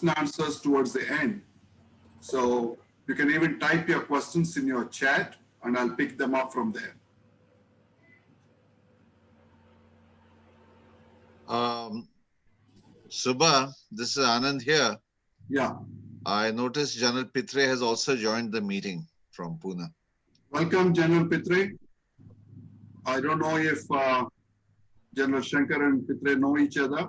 and answers towards the end. So you can even type your questions in your chat and I'll pick them up from there. Subha, this is Anand here. Yeah. I noticed General Pitre has also joined the meeting from Pune. Welcome, General Pitre. I don't know if General Shankar and Pitre know each other.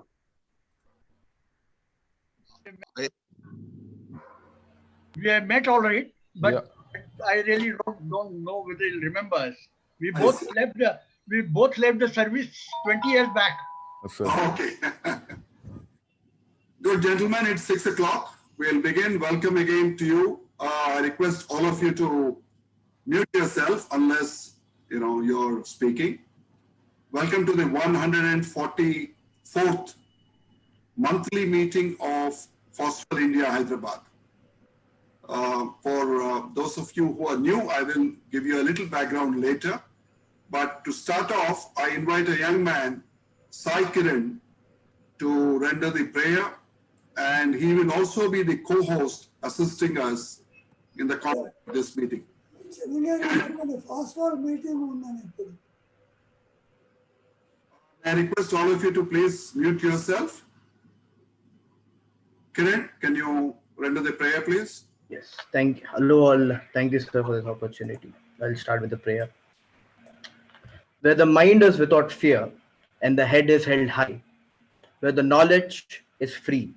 We have met already, but Yeah. I really don't know whether he remembers. We both left the service 20 years back. Yes, sir. Okay. Good, gentlemen, it's 6 o'clock. We'll begin. Welcome again to you. I request all of you to mute yourself unless you're speaking. Welcome to the 144th monthly meeting of Foswell India Hyderabad. For those of you who are new, I will give you a little background later. But to start off, I invite a young man, Sai Kiran, to render the prayer, and he will also be the co-host assisting us in the conduct of this meeting. I request all of you to please mute yourself. Kiran, can you render the prayer, please? Yes. Hello all. Thank you, sir, for this opportunity. I'll start with the prayer. Where the mind is without fear and the head is held high, where the knowledge is free,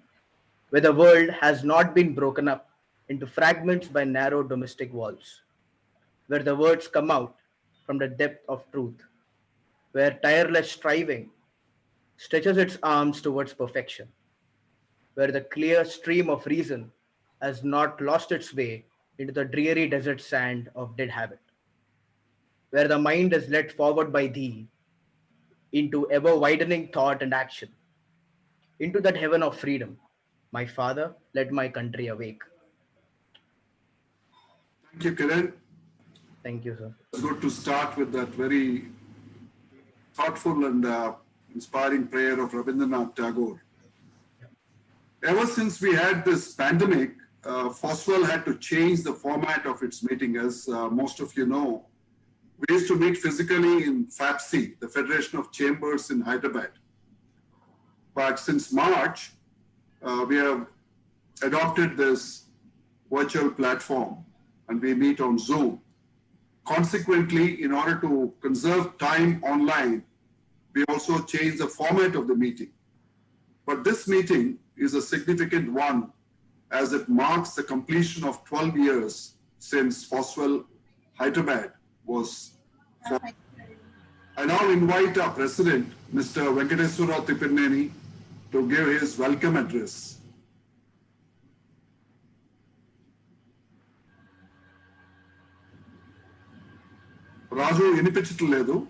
where the world has not been broken up into fragments by narrow domestic walls, where the words come out from the depth of truth, where tireless striving stretches its arms towards perfection, where the clear stream of reason has not lost its way into the dreary desert sand of dead habit, where the mind is led forward by thee into ever widening thought and action, into that heaven of freedom. My Father, let my country awake. Thank you, Kiran. Thank you, sir. It's good to start with that very thoughtful and inspiring prayer of Rabindranath Tagore. Ever since we had this pandemic, Foswell had to change the format of its meeting. As most of you know, we used to meet physically in FAPC, the Federation of Chambers in Hyderabad. But since March, we have adopted this virtual platform and we meet on Zoom. Consequently, in order to conserve time online, we also changed the format of the meeting. But this meeting is a significant one as it marks the completion of 12 years since Foswell Hyderabad was formed. I now invite our president, Mr. Venkateswara Tipirneni, to give his welcome address. Raju, వినిపించట్లేదు.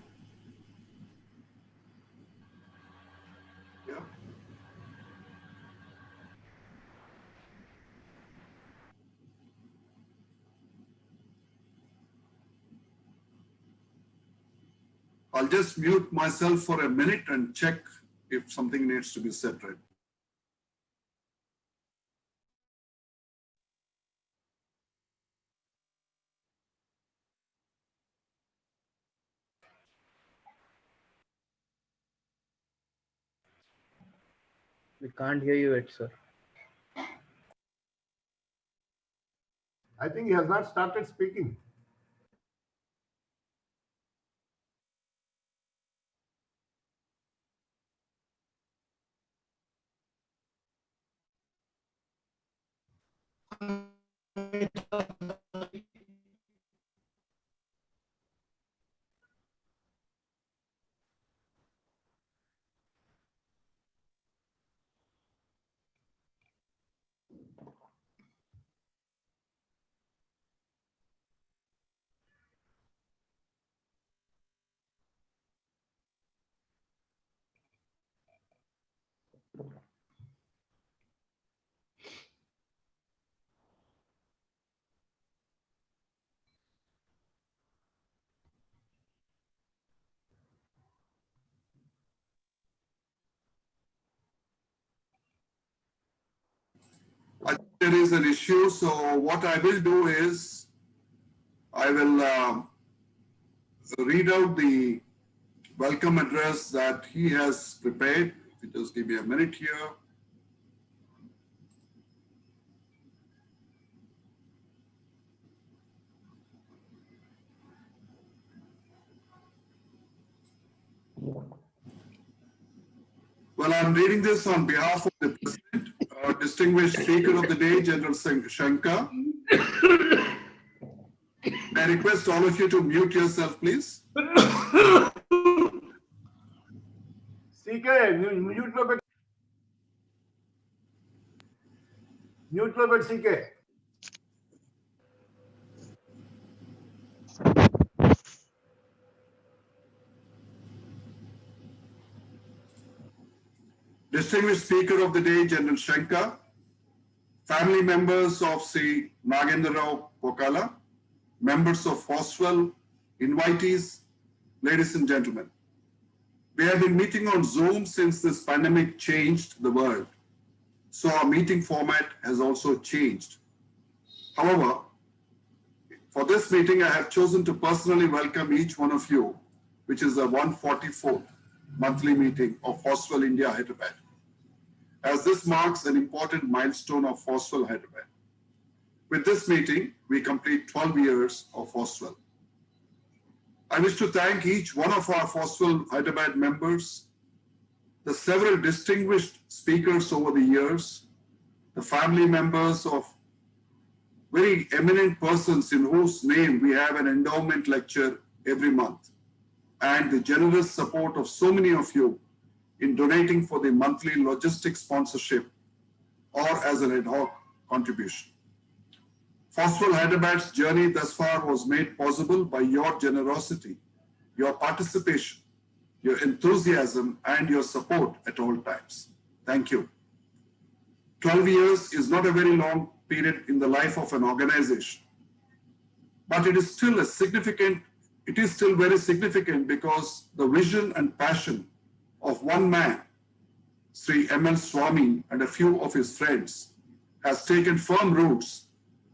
I'll just mute myself for a minute and check if something needs to be said right. We can't hear you yet, sir. I think he has not started speaking. I think there is an issue. So what I will do is I will read out the welcome address that he has prepared. If you just give me a minute here. Well, I'm reading this on behalf of the President, distinguished Speaker of the Day, General Shankar. I request all of you to mute yourself, please. CK, mute लो बेटा. Mute लो बेटा CK. Distinguished Speaker of the Day, General Shankar, family members of Sri Nagendra Rao Pokala, members of FOSWEL, invitees, ladies and gentlemen. We have been meeting on Zoom since this pandemic changed the world. So our meeting format has also changed. However, for this meeting, I have chosen to personally welcome each one of you, which is the 144th monthly meeting of FOSWEL India Hyderabad, as this marks an important milestone of FOSWEL Hyderabad. With this meeting, we complete 12 years of FOSWEL. I wish to thank each one of our FOSWEL Hyderabad members, the several distinguished speakers over the years, the family members of very eminent persons in whose name we have an endowment lecture every month, and the generous support of so many of you in donating for the monthly logistics sponsorship or as an ad hoc contribution. FOSWEL Hyderabad's journey thus far was made possible by your generosity, your participation, your enthusiasm, and your support at all times. Thank you. 12 years is not a very long period in the life of an organization, but it is still very significant because the vision and passion of one man, Sri M.L. Swami, and a few of his friends has taken firm roots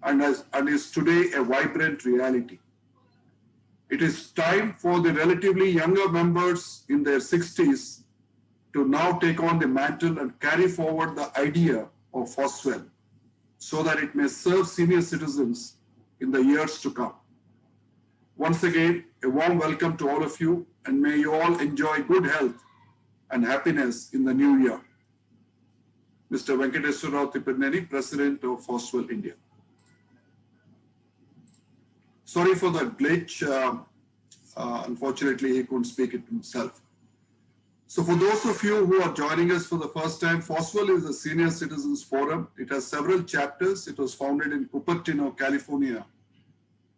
and is today a vibrant reality. It is time for the relatively younger members in their 60s to now take on the mantle and carry forward the idea of FOSWEL so that it may serve senior citizens in the years to come. Once again, a warm welcome to all of you, and may you all enjoy good health and happiness in the new year. Mr. Venkateswara Rao Tipirneni, President of FOSWEL India. Sorry for the glitch. Unfortunately, he couldn't speak it himself. So for those of you who are joining us for the first time, FOSWEL is a senior citizens forum. It has several chapters. It was founded in Cupertino, California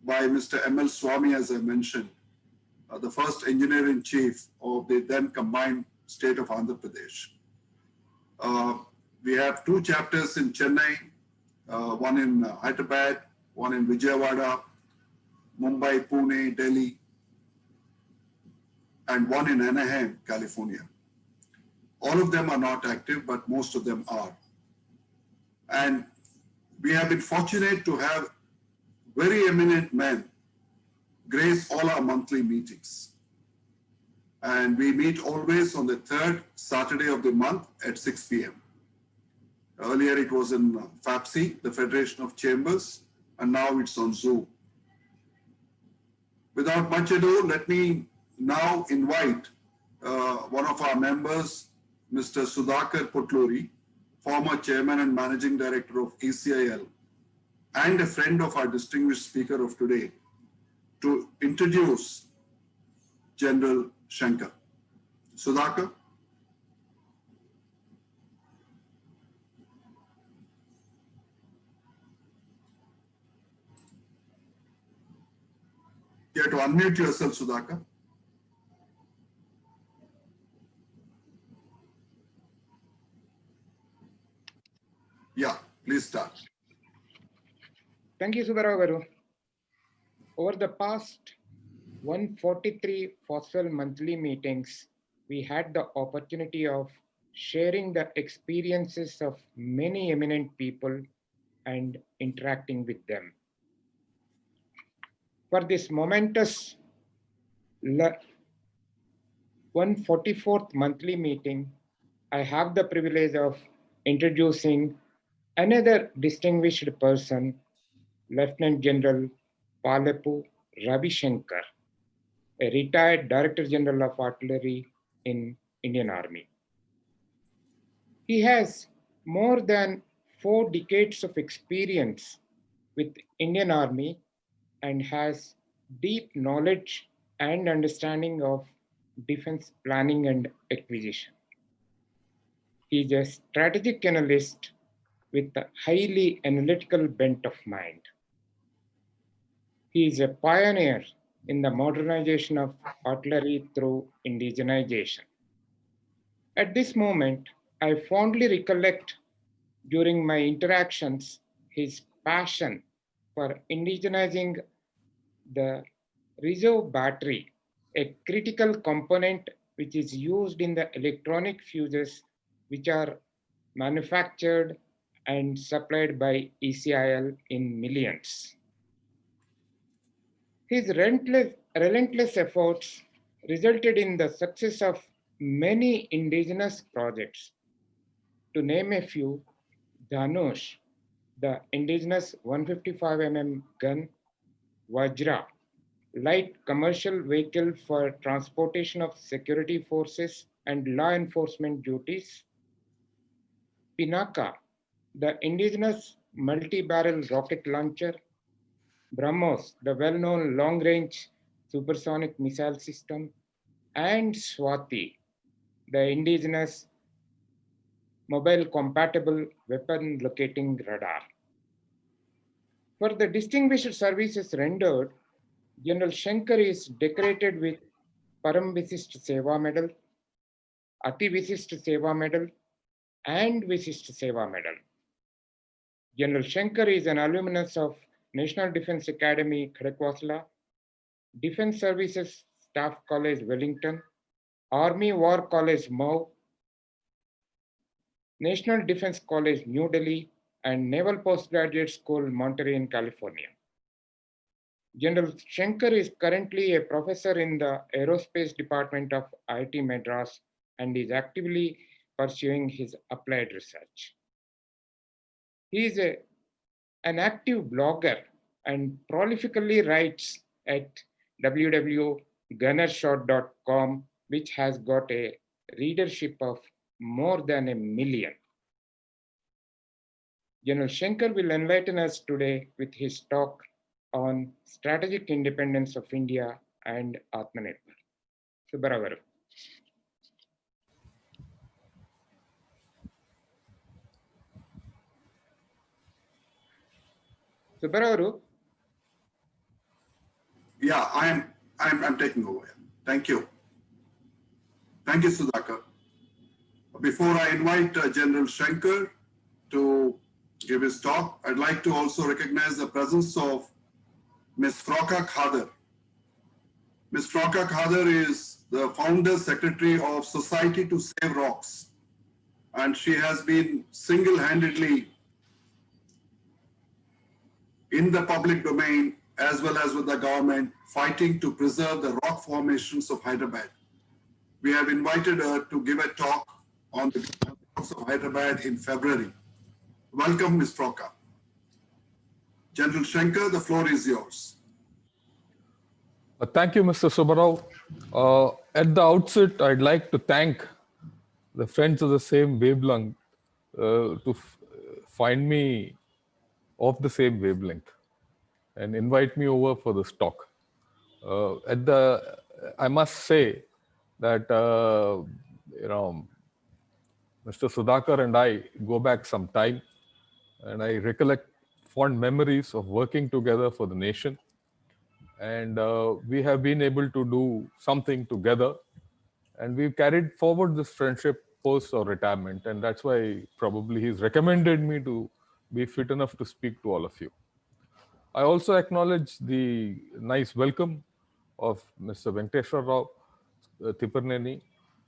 by Mr. M.L. Swami, as I mentioned, the first engineer-in-chief of the then combined state of Andhra Pradesh. We have two chapters in Chennai, one in Hyderabad, one in Vijayawada, Mumbai, Pune, Delhi, and one in Anaheim, California. All of them are not active, but most of them are. And we have been fortunate to have very eminent men grace all our monthly meetings. And we meet always on the third Saturday of the month at 6 p.m. Earlier it was in FAPSI, the Federation of Chambers, and now it's on Zoom. Without much ado, let me now invite one of our members, Mr. Sudhakar Putluri, former Chairman and Managing Director of ECIL, and a friend of our distinguished speaker of today, to introduce General Shankar. Sudhakar. You have to unmute yourself, Sudhakar. Yeah, please start. Thank you, Subbarao Garu. Over the past 143 FOSWEL monthly meetings, we had the opportunity of sharing the experiences of many eminent people and interacting with them. For this momentous 144th monthly meeting, I have the privilege of introducing another distinguished person, Lieutenant General Palepu Ravi Shankar, a retired Director General of Artillery in Indian Army. He has more than 4 decades of experience with Indian Army and has deep knowledge and understanding of defense planning and acquisition. He is a strategic analyst with a highly analytical bent of mind. He is a pioneer in the modernization of artillery through indigenization. At this moment, I fondly recollect during my interactions his passion for indigenizing the reserve battery, a critical component which is used in the electronic fuses which are manufactured and supplied by ECIL in millions. His relentless efforts resulted in the success of many indigenous projects. To name a few, Dhanush, the indigenous 155 mm gun, Vajra, light commercial vehicle for transportation of security forces and law enforcement duties, Pinaka, the indigenous multi-barrel rocket launcher, BrahMos, the well-known long-range supersonic missile system, and Swati, the indigenous mobile compatible weapon locating radar. For the distinguished services rendered, General Shankar is decorated with Param Visisht Seva Medal, Ati Visisht Seva Medal, and Visisht Seva Medal. General Shankar is an alumnus of National Defence Academy, Khadakwasla, Defence Services Staff College, Wellington, Army War College, Mau, National Defense College, New Delhi, and Naval Postgraduate School, Monterey in California. General Shankar is currently a professor in the Aerospace Department of IIT Madras and is actively pursuing his applied research. He is an active blogger and prolifically writes at www.gunnershot.com, which has got a readership of more than 1 million. General Shankar will enlighten us today with his talk on strategic independence of India and Atmanirbhar. Subbarao garu. Subbarao garu. Yeah, I'm taking over. Thank you. Thank you, Sudhakar. Before I invite General Shankar to give his talk, I'd like to also recognize the presence of Ms. Frauka Khader. Ms. Frauka Khader is the founder secretary of Society to Save Rocks, and she has been single-handedly in the public domain as well as with the government fighting to preserve the rock formations of Hyderabad. We have invited her to give a talk on the rocks of Hyderabad in February. Welcome, Ms. Frauka. General Shankar, the floor is yours. Thank you, Mr. Subbarao. At the outset, I'd like to thank the Friends of the Same Wavelength to find me of the same wavelength and invite me over for this talk. I must say that Mr. Sudhakar and I go back some time, and I recollect fond memories of working together for the nation. And we have been able to do something together, and we've carried forward this friendship post our retirement. And that's why probably he's recommended me to be fit enough to speak to all of you. I also acknowledge the nice welcome of Mr. Venkateshwar Rao Tiperneni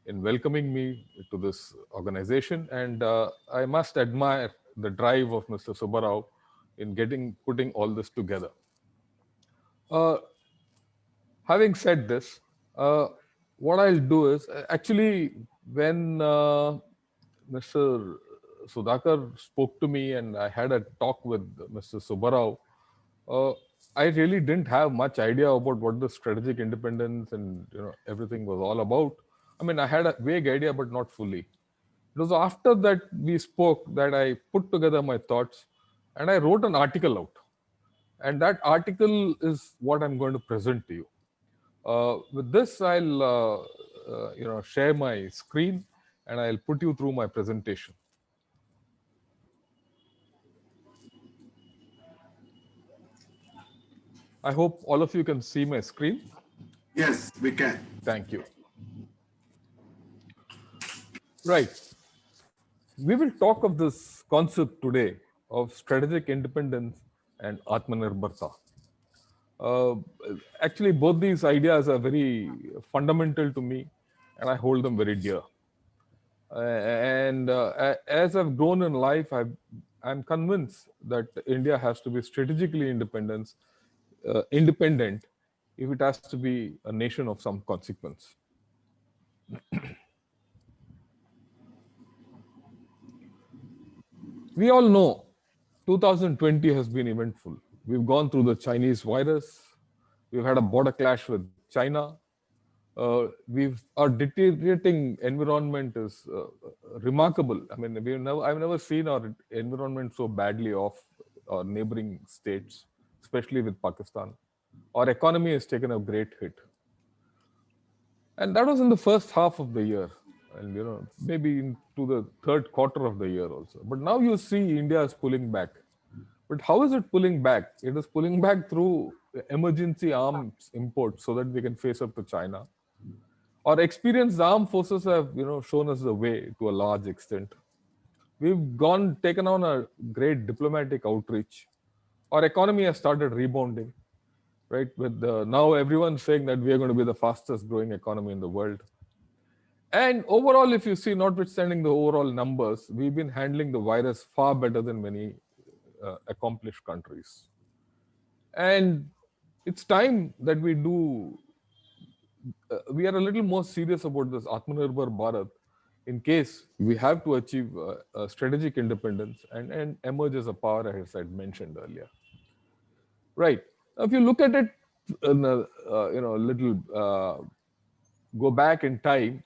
in welcoming me to this organization. And I must admire the drive of Mr. Subbarao in putting all this together. Having said this, what I'll do is actually when Mr. Sudhakar spoke to me and I had a talk with Mr. Subbarao, I really didn't have much idea about what the strategic independence and everything was all about. I mean, I had a vague idea, but not fully. It was after that we spoke that I put together my thoughts and I wrote an article out. And that article is what I'm going to present to you. With this, I'll share my screen and I'll put you through my presentation. I hope all of you can see my screen. Yes, we can. Thank you. Right. We will talk of this concept today of strategic independence and Atmanirbharta. Actually, both these ideas are very fundamental to me and I hold them very dear. As I've grown in life, I'm convinced that India has to be strategically independent if it has to be a nation of some consequence. We all know 2020 has been eventful. We've gone through the Chinese virus. We've had a border clash with China. Our deteriorating environment is remarkable. I mean, I've never seen our environment so badly off our neighboring states, especially with Pakistan. Our economy has taken a great hit. And that was in the first half of the year. And maybe into the third quarter of the year also. But now you see India is pulling back. But how is it pulling back? It is pulling back through emergency arms imports so that we can face up to China. Our experienced armed forces have shown us the way to a large extent. We've taken on a great diplomatic outreach. Our economy has started rebounding, right? With now everyone's saying that we are going to be the fastest growing economy in the world. And overall, if you see, notwithstanding the overall numbers, we've been handling the virus far better than many accomplished countries. And it's time that we are a little more serious about this Atmanirbhar Bharat in case we have to achieve strategic independence and emerge as a power, as I had mentioned earlier. Right. Now, if you look at it in go back in time,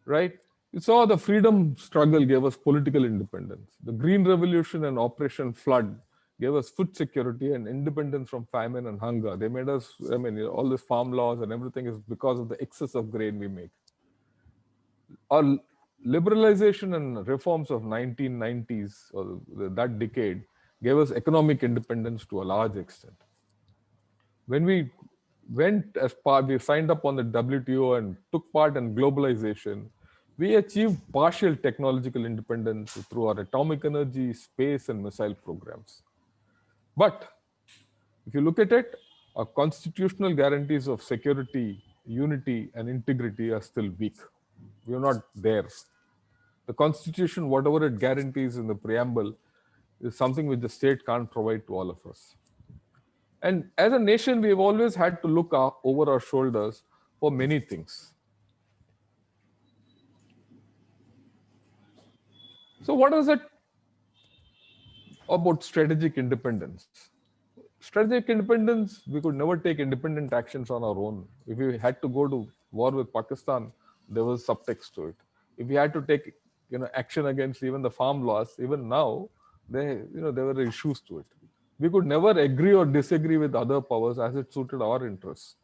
right? You saw the freedom struggle gave us political independence. The Green Revolution and Operation Flood gave us food security and independence from famine and hunger. They made us, all these farm laws and everything is because of the excess of grain we make. Our liberalization and reforms of 1990s, or that decade, gave us economic independence to a large extent. When we we signed up on the WTO and took part in globalization, we achieved partial technological independence through our atomic energy, space, and missile programs. But if you look at it, our constitutional guarantees of security, unity, and integrity are still weak. We are not there. The Constitution, whatever it guarantees in the preamble, is something which the state can't provide to all of us. And as a nation, we've always had to look over our shoulders for many things. So what is it about strategic independence? Strategic independence, we could never take independent actions on our own. If we had to go to war with Pakistan, there was subtext to it. If we had to take action against even the farm laws, even now, there were issues to it. We could never agree or disagree with other powers as it suited our interests.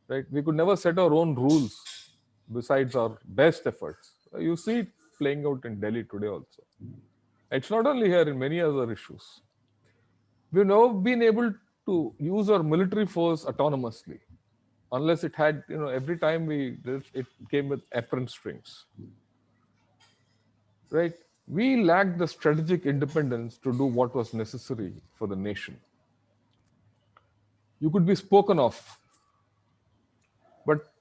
Right? We could never set our own rules besides our best efforts. You see it playing out in Delhi today also. It's not only here, in many other issues. We've never been able to use our military force autonomously, unless it had, every time it came with apron strings. Right? We lacked the strategic independence to do what was necessary for the nation. You could be spoken of, but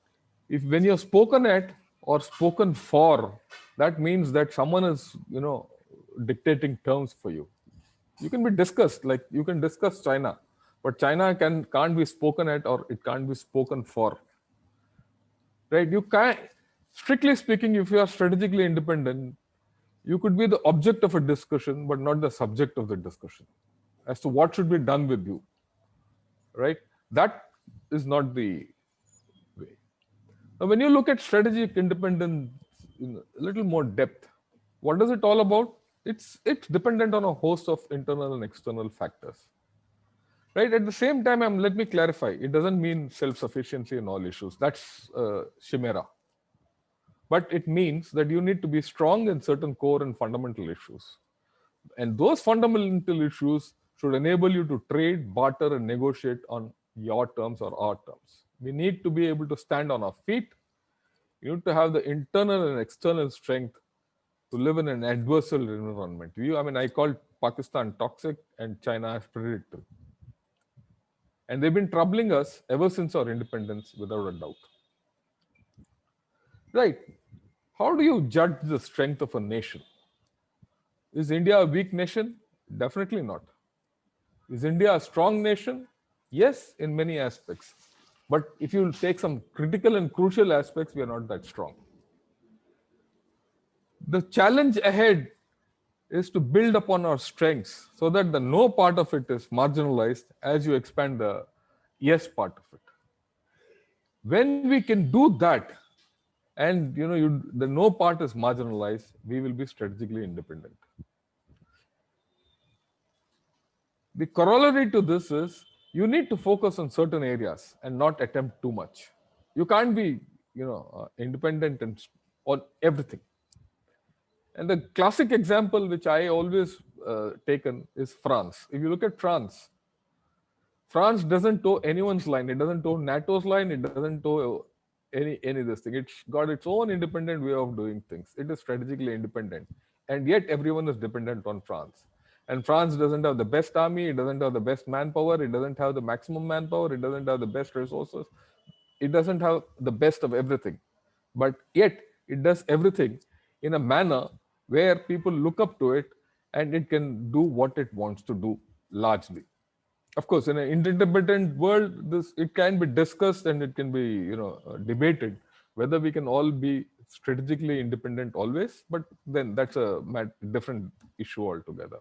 when you're spoken at or spoken for, that means that someone is, dictating terms for you. You can be discussed, like you can discuss China, but China can't be spoken at, or it can't be spoken for. Right? You can't, strictly speaking, if you are strategically independent, you could be the object of a discussion, but not the subject of the discussion as to what should be done with you. Right? That is not the way. Now, when you look at strategic independence in a little more depth, what is it all about? It's dependent on a host of internal and external factors. Right? At the same time, let me clarify, it doesn't mean self-sufficiency in all issues. That's chimera. But it means that you need to be strong in certain core and fundamental issues. And those fundamental issues should enable you to trade, barter, and negotiate on your terms or our terms. We need to be able to stand on our feet. You need to have the internal and external strength to live in an adversarial environment. I call Pakistan toxic and China as predatory. And they've been troubling us ever since our independence, without a doubt. Right. How do you judge the strength of a nation? Is India a weak nation? Definitely not. Is India a strong nation? Yes, in many aspects. But if you take some critical and crucial aspects, we are not that strong. The challenge ahead is to build upon our strengths so that the no part of it is marginalized as you expand the yes part of it. When we can do that, and the no part is marginalized, we will be strategically independent. The corollary to this is you need to focus on certain areas and not attempt too much. You can't be independent on everything. And the classic example which I always taken is France. If you look at France, France doesn't toe anyone's line. It doesn't toe NATO's line. It doesn't toe any of this thing. It's got its own independent way of doing things. It is strategically independent. And yet everyone is dependent on France. And France doesn't have the best army. It doesn't have the best manpower. It doesn't have the maximum manpower. It doesn't have the best resources. It doesn't have the best of everything. But yet it does everything in a manner where people look up to it, and it can do what it wants to do largely. Of course, in an interdependent world, it can be discussed and it can be debated whether we can all be strategically independent always, but then that's a different issue altogether.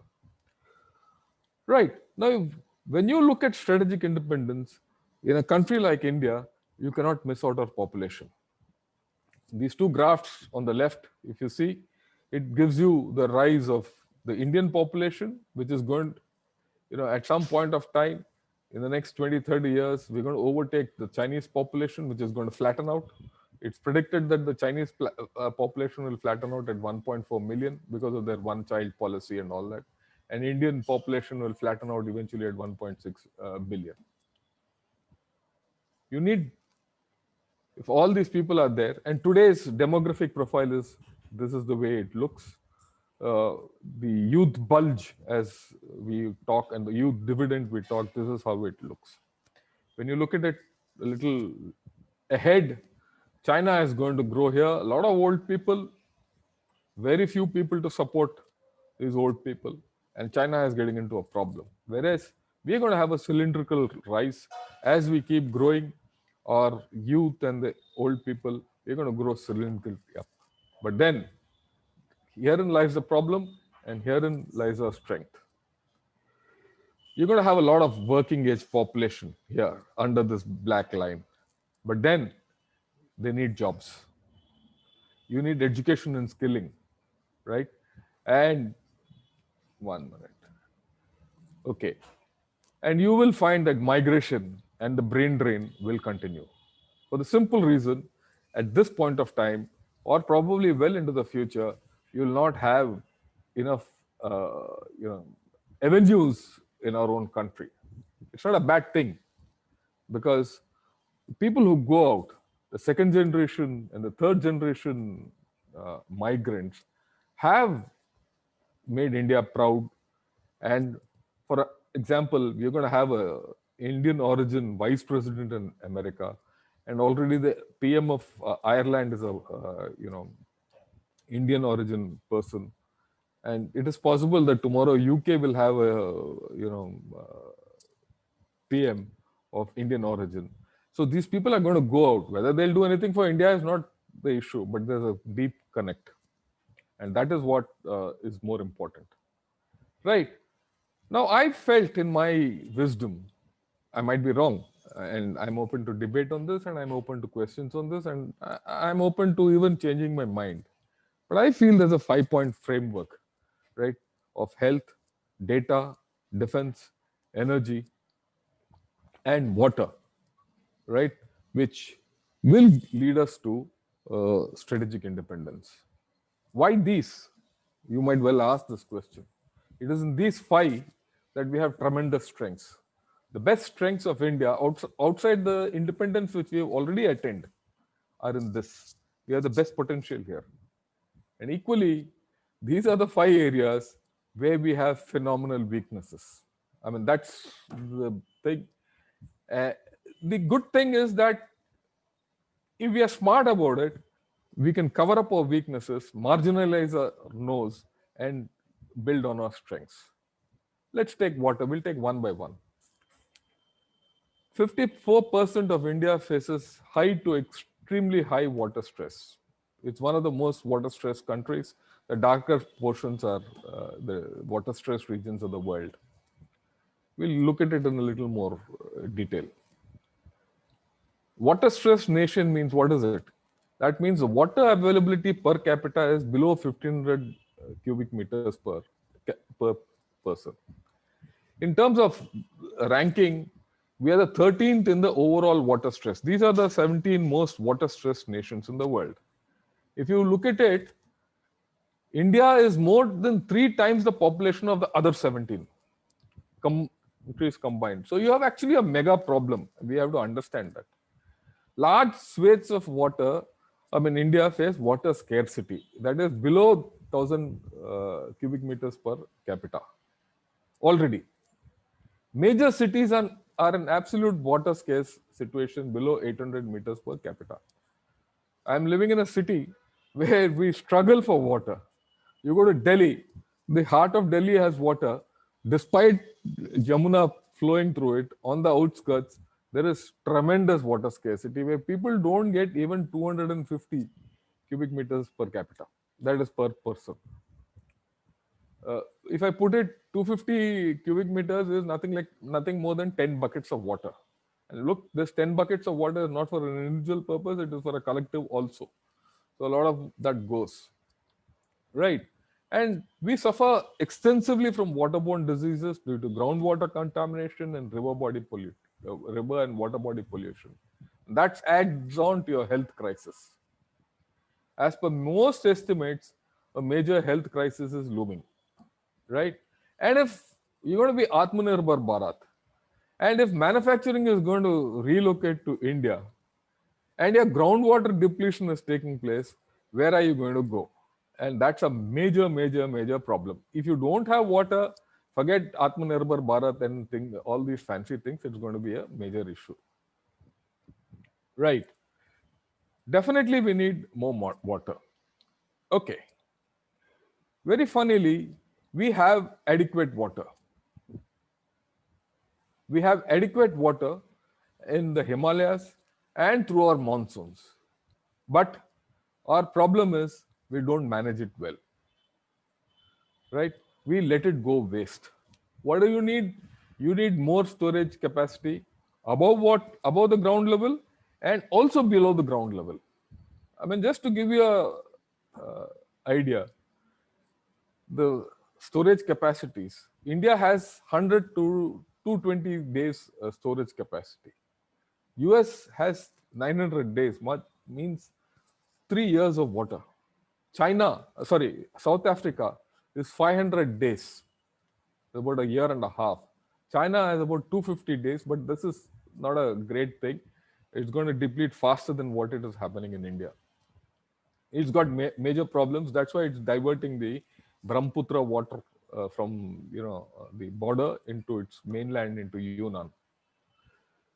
Right. Now, when you look at strategic independence in a country like India, you cannot miss out our population. These two graphs on the left, if you see, it gives you the rise of the Indian population, which is going to, at some point of time, in the next 20, 30 years, we're going to overtake the Chinese population, which is going to flatten out. It's predicted that the Chinese population will flatten out at 1.4 million because of their one-child policy and all that. And Indian population will flatten out eventually at 1.6 billion. You need, if all these people are there, and today's demographic profile is, this is the way it looks. The youth bulge, as we talk, and the youth dividend we talk, this is how it looks. When you look at it a little ahead, China is going to grow here. A lot of old people, very few people to support these old people, and China is getting into a problem. Whereas we are going to have a cylindrical rise as we keep growing. Our youth and the old people, we're going to grow cylindrically up. But then, herein lies the problem, and herein lies our strength. You're going to have a lot of working age population here under this black line. But then, they need jobs. You need education and skilling, right? And 1 minute. Okay. And you will find that migration and the brain drain will continue. For the simple reason, at this point of time, or probably well into the future, you will not have enough avenues in our own country. It's not a bad thing, because people who go out, the second generation and the third generation migrants, have made India proud. And for example, we're going to have a Indian origin vice president in America, and already the PM of Ireland is a Indian origin person. And it is possible that tomorrow UK will have a, PM of Indian origin. So these people are going to go out. Whether they'll do anything for India is not the issue, but there's a deep connect. And that is what is more important. Right. Now, I felt in my wisdom, I might be wrong, and I'm open to debate on this, and I'm open to questions on this, and I'm open to even changing my mind. But I feel there's a 5-point framework, right, of health, data, defense, energy, and water, right, which will lead us to strategic independence. Why these? You might well ask this question. It is in these 5 that we have tremendous strengths. The best strengths of India outside the independence which we have already attained are in this. We have the best potential here. And equally, these are the 5 areas where we have phenomenal weaknesses. I mean, that's the thing. The good thing is that if we are smart about it, we can cover up our weaknesses, marginalize our nose, and build on our strengths. Let's take water. We'll take one by one. 54% of India faces high to extremely high water stress. It's one of the most water stressed countries. The darker portions are the water stress regions of the world. We'll look at it in a little more detail. Water stressed nation means what is it? That means the water availability per capita is below 1500 cubic meters per person. In terms of ranking, we are the 13th in the overall water stress. These are the 17 most water stressed nations in the world. If you look at it, India is more than 3 times the population of the other 17 countries combined. So you have actually a mega problem. We have to understand that. Large swathes of water, India face water scarcity. That is below 1000 cubic meters per capita already. Major cities are in absolute water scarce situation below 800 meters per capita. I'm living in a city where we struggle for water. You go to Delhi, the heart of Delhi has water. Despite Jamuna flowing through it, on the outskirts, there is tremendous water scarcity where people don't get even 250 cubic meters per capita. That is per person. If I put it, 250 cubic meters is nothing more than 10 buckets of water. And look, this 10 buckets of water is not for an individual purpose, it is for a collective also. So a lot of that goes. Right. And we suffer extensively from waterborne diseases due to groundwater contamination and river and water body pollution. That adds on to your health crisis. As per most estimates, a major health crisis is looming. Right? And if you're going to be Atmanirbhar Bharat, and if manufacturing is going to relocate to India, and your groundwater depletion is taking place, where are you going to go? And that's a major, major, major problem. If you don't have water, forget Atmanirbhar Bharat and all these fancy things, it's going to be a major issue. Right. Definitely we need more water. Okay. Very funnily, we have adequate water. We have adequate water in the Himalayas and through our monsoons. But our problem is we don't manage it well. Right? We let it go waste. What do you need? You need more storage capacity above the ground level and also below the ground level. Just to give you a idea, the storage capacities, India has 100 to 220 days storage capacity. US has 900 days, means 3 years of water. South Africa is 500 days, about a year and a half. China has about 250 days, but this is not a great thing. It's going to deplete faster than what it is happening in India. It's got major problems. That's why it's diverting the Brahmaputra water from the border into its mainland into Yunnan.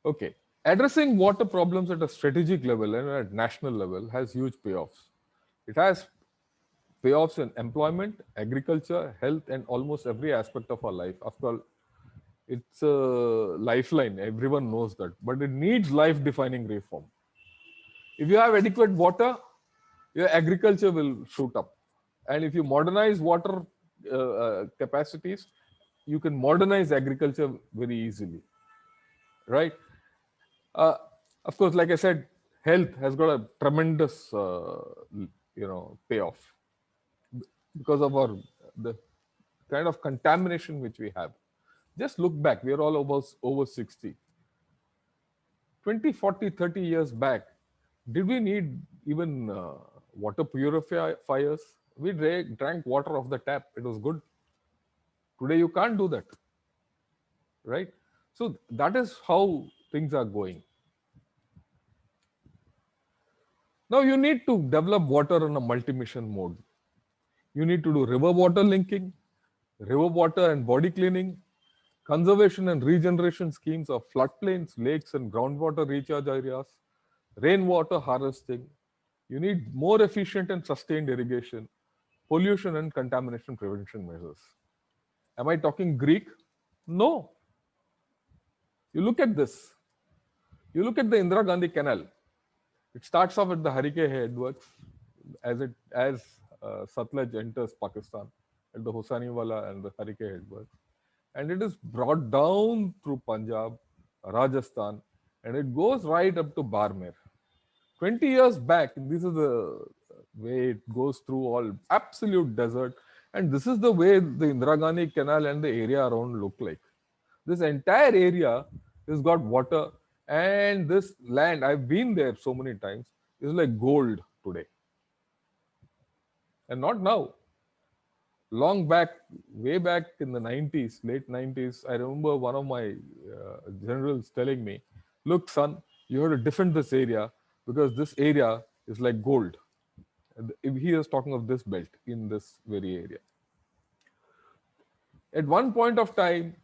Okay, addressing water problems at a strategic level and at national level has huge payoffs. It has payoffs in employment, agriculture, health, and almost every aspect of our life. After all, it's a lifeline. Everyone knows that, but it needs life-defining reform. If you have adequate water, your agriculture will shoot up. And if you modernize water capacities, you can modernize agriculture very easily, right? Uh, of course, like I said, health has got a tremendous, payoff because of the kind of contamination which we have. Just look back, we are all over 60. 20, 40, 30 years back, did we need even water purifiers? We drank water off the tap. It was good. Today you can't do that, right? So that is how things are going. Now you need to develop water in a multi-mission mode. You need to do river water linking, river water and body cleaning, conservation and regeneration schemes of floodplains, lakes and groundwater recharge areas, rainwater harvesting. You need more efficient and sustained irrigation, pollution and contamination prevention measures. Am I talking Greek? No. You look at this. You look at the Indira Gandhi Canal. It starts off at the Harike headworks as Satluj enters Pakistan at the Hosaniwala and the Harike headworks, and it is brought down through Punjab, Rajasthan, and it goes right up to Barmer. 20 years back, this is the way it goes through all absolute desert, and this is the way the Indira Gandhi Canal and the area around look like. This entire area has got water, and this land, I've been there so many times, is like gold today. And not now. Long back, way back in the 90s, late 90s, I remember one of my generals telling me, look, son, you have to defend this area because this area is like gold. And he is talking of this belt in this very area. At one point of time,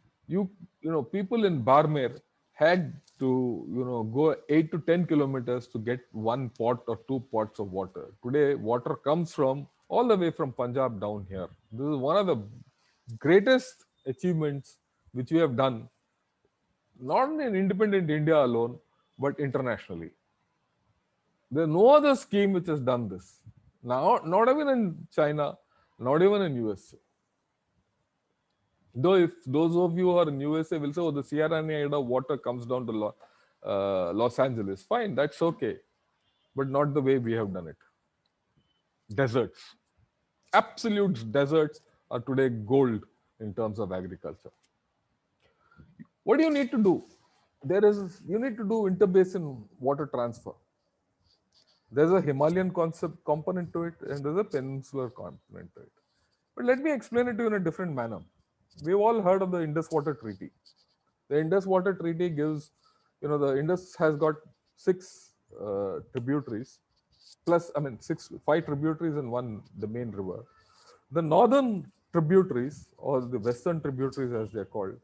people in Barmer had to, go 8 to 10 kilometers to get one pot or two pots of water. Today, water comes from all the way from Punjab down here. This is one of the greatest achievements which we have done, not in independent India alone, but internationally. There is no other scheme which has done this. Now, not even in China, not even in USA. Though if those of you who are in USA will say, oh, the Sierra Nevada water comes down to Los Angeles. Fine, that's okay. But not the way we have done it. Deserts. Absolute deserts are today gold in terms of agriculture. What do you need to do? You need to do interbasin water transfer. There's a Himalayan component to it, and there's a peninsular component to it. But let me explain it to you in a different manner. We've all heard of the Indus Water Treaty. The Indus Water Treaty gives, the Indus has got 6 tributaries, plus, 5 tributaries and the main river. The northern tributaries, or the western tributaries as they're called,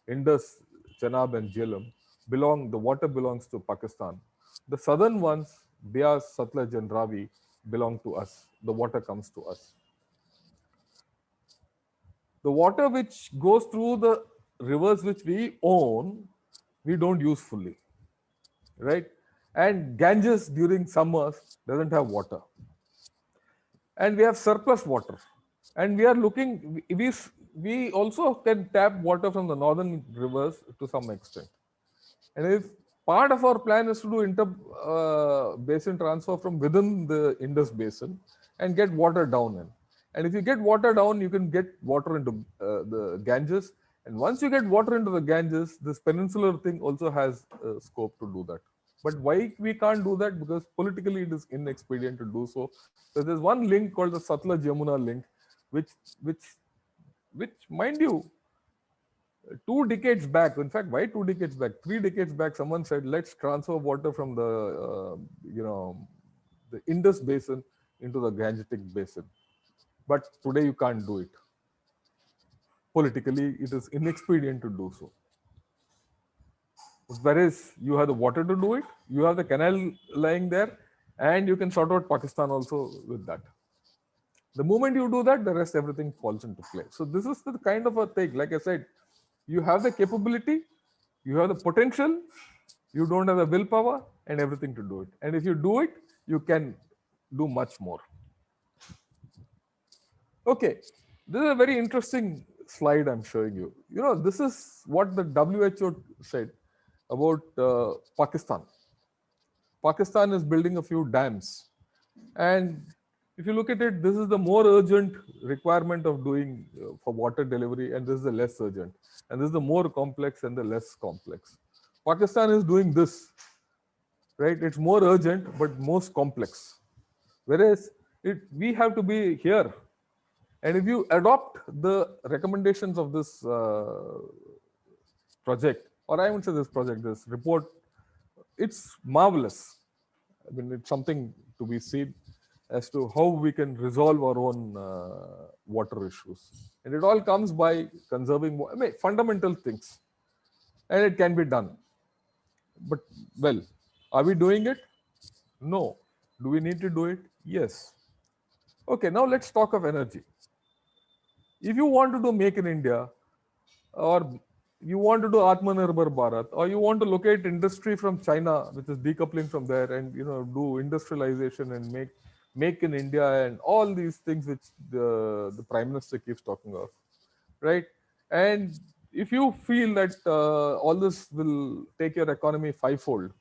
Indus, Chenab and Jhelum, the water belongs to Pakistan. The southern ones, Beas, Satluj and Ravi, belong to us. The water comes to us. The water which goes through the rivers which we own, we don't use fully, right? And Ganges during summers doesn't have water. And we have surplus water. And we are looking, we also can tap water from the northern rivers to some extent. And if part of our plan is to do inter-basin transfer from within the Indus basin and get water down in. And if you get water down, you can get water into the Ganges. And once you get water into the Ganges, this peninsular thing also has scope to do that. But why we can't do that? Because politically it is inexpedient to do so. So there's one link called the Satluj Yamuna link, which mind you, 2 decades back, in fact, why 2 decades back? 3 decades back, someone said, let's transfer water from the Indus basin into the Gangetic basin. But today you can't do it. Politically, it is inexpedient to do so. Whereas you have the water to do it, you have the canal lying there, and you can sort out Pakistan also with that. The moment you do that, the rest everything falls into place. So this is the kind of a thing. Like I said, you have the capability, you have the potential, you don't have the willpower and everything to do it. And if you do it, you can do much more. Okay, this is a very interesting slide I'm showing you. You know, this is what the WHO said about Pakistan. Pakistan is building a few dams. And if you look at it, this is the more urgent requirement of doing for water delivery, and this is the less urgent. And this is the more complex and the less complex. Pakistan is doing this, right? It's more urgent, but most complex. Whereas we have to be here. And if you adopt the recommendations of this project, or I won't say this project, this report, it's marvelous. I mean, it's something to be seen as to how we can resolve our own water issues. And it all comes by conserving, I mean, fundamental things. And it can be done. But, well, are we doing it? No. Do we need to do it? Yes. Okay, now let's talk of energy. If you want to do Make in India, or you want to do Atmanirbhar Bharat, or you want to locate industry from China, which is decoupling from there, and do industrialization and make in India and all these things which the Prime Minister keeps talking of, right? And if you feel that all this will take your economy fivefold,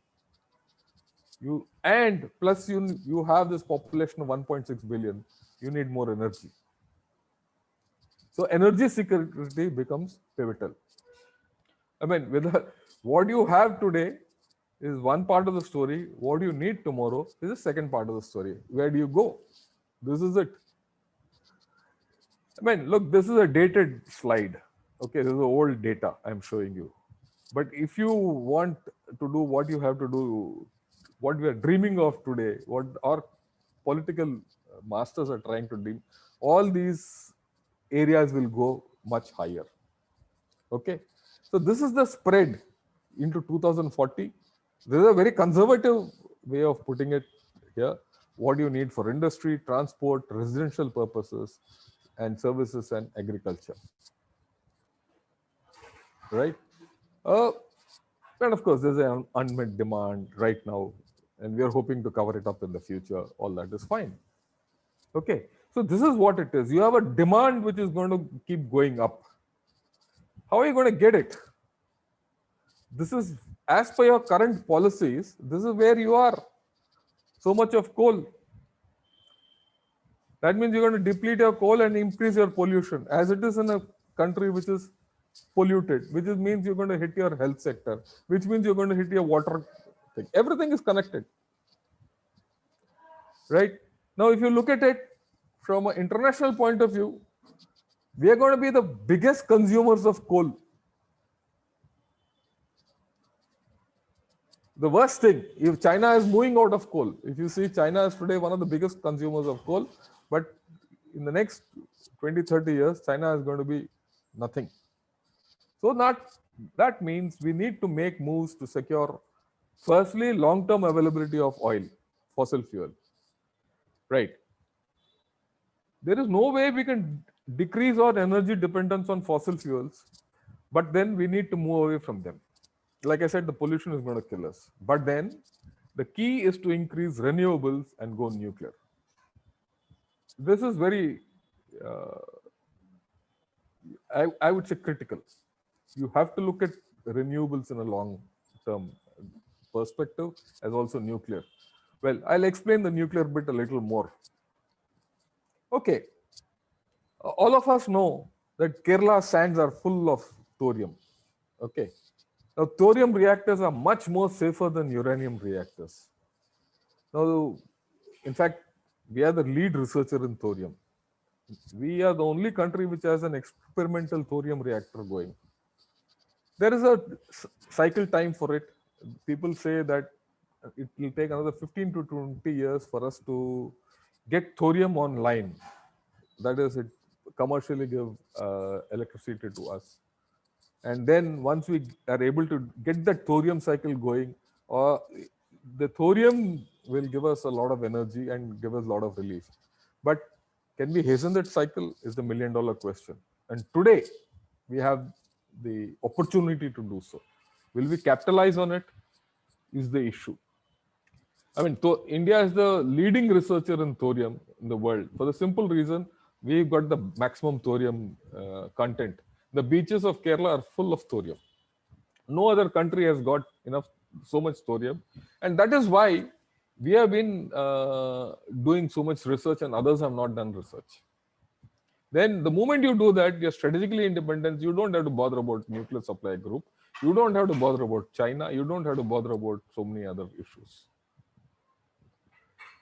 plus you have this population of 1.6 billion, you need more energy. So energy security becomes pivotal. I mean, what you have today is one part of the story. What you need tomorrow is the second part of the story. Where do you go? This is it. I mean, look, this is a dated slide. Okay, this is old data I'm showing you. But if you want to do what you have to do, what we are dreaming of today, what our political masters are trying to dream, all these areas will go much higher. Okay, so this is the spread into 2040. This is a very conservative way of putting it here. What you need for industry, transport, residential purposes, and services and agriculture. Right? And of course, there's an unmet demand right now, and we are hoping to cover it up in the future. All that is fine. Okay, so this is what it is. You have a demand which is going to keep going up. How are you going to get it? This is, as per your current policies, this is where you are. So much of coal. That means you're going to deplete your coal and increase your pollution, as it is in a country which is polluted, which means you're going to hit your health sector, which means you're going to hit your water thing. Everything is connected. Right? Now, if you look at it from an international point of view, we are going to be the biggest consumers of coal. The worst thing, if China is moving out of coal, if you see China is today one of the biggest consumers of coal, but in the next 20, 30 years, China is going to be nothing. So that means we need to make moves to secure, firstly, long-term availability of oil, fossil fuel. Right. There is no way we can decrease our energy dependence on fossil fuels, but then we need to move away from them. Like I said, the pollution is going to kill us. But then the key is to increase renewables and go nuclear. This is very, I would say, critical. You have to look at renewables in a long-term perspective, as also nuclear. Well, I'll explain the nuclear bit a little more. Okay. All of us know that Kerala sands are full of thorium. Okay. Now, thorium reactors are much more safer than uranium reactors. Now, in fact, we are the lead researcher in thorium. We are the only country which has an experimental thorium reactor going. There is a cycle time for it. People say that it will take another 15 to 20 years for us to get thorium online. That is, it commercially give electricity to us. And then once we are able to get that thorium cycle going, the thorium will give us a lot of energy and give us a lot of relief. But Can we hasten that cycle is the million-dollar question. And today, we have the opportunity to do so. Will we capitalize on it? Is the issue. I mean, India is the leading researcher in thorium in the world for the simple reason we've got the maximum thorium content. The beaches of Kerala are full of thorium. No other country has got so much thorium, and that is why we have been doing so much research and others have not done research. Then the moment you do that, you're strategically independent. You don't have to bother about nuclear supply group. You don't have to bother about China. You don't have to bother about so many other issues.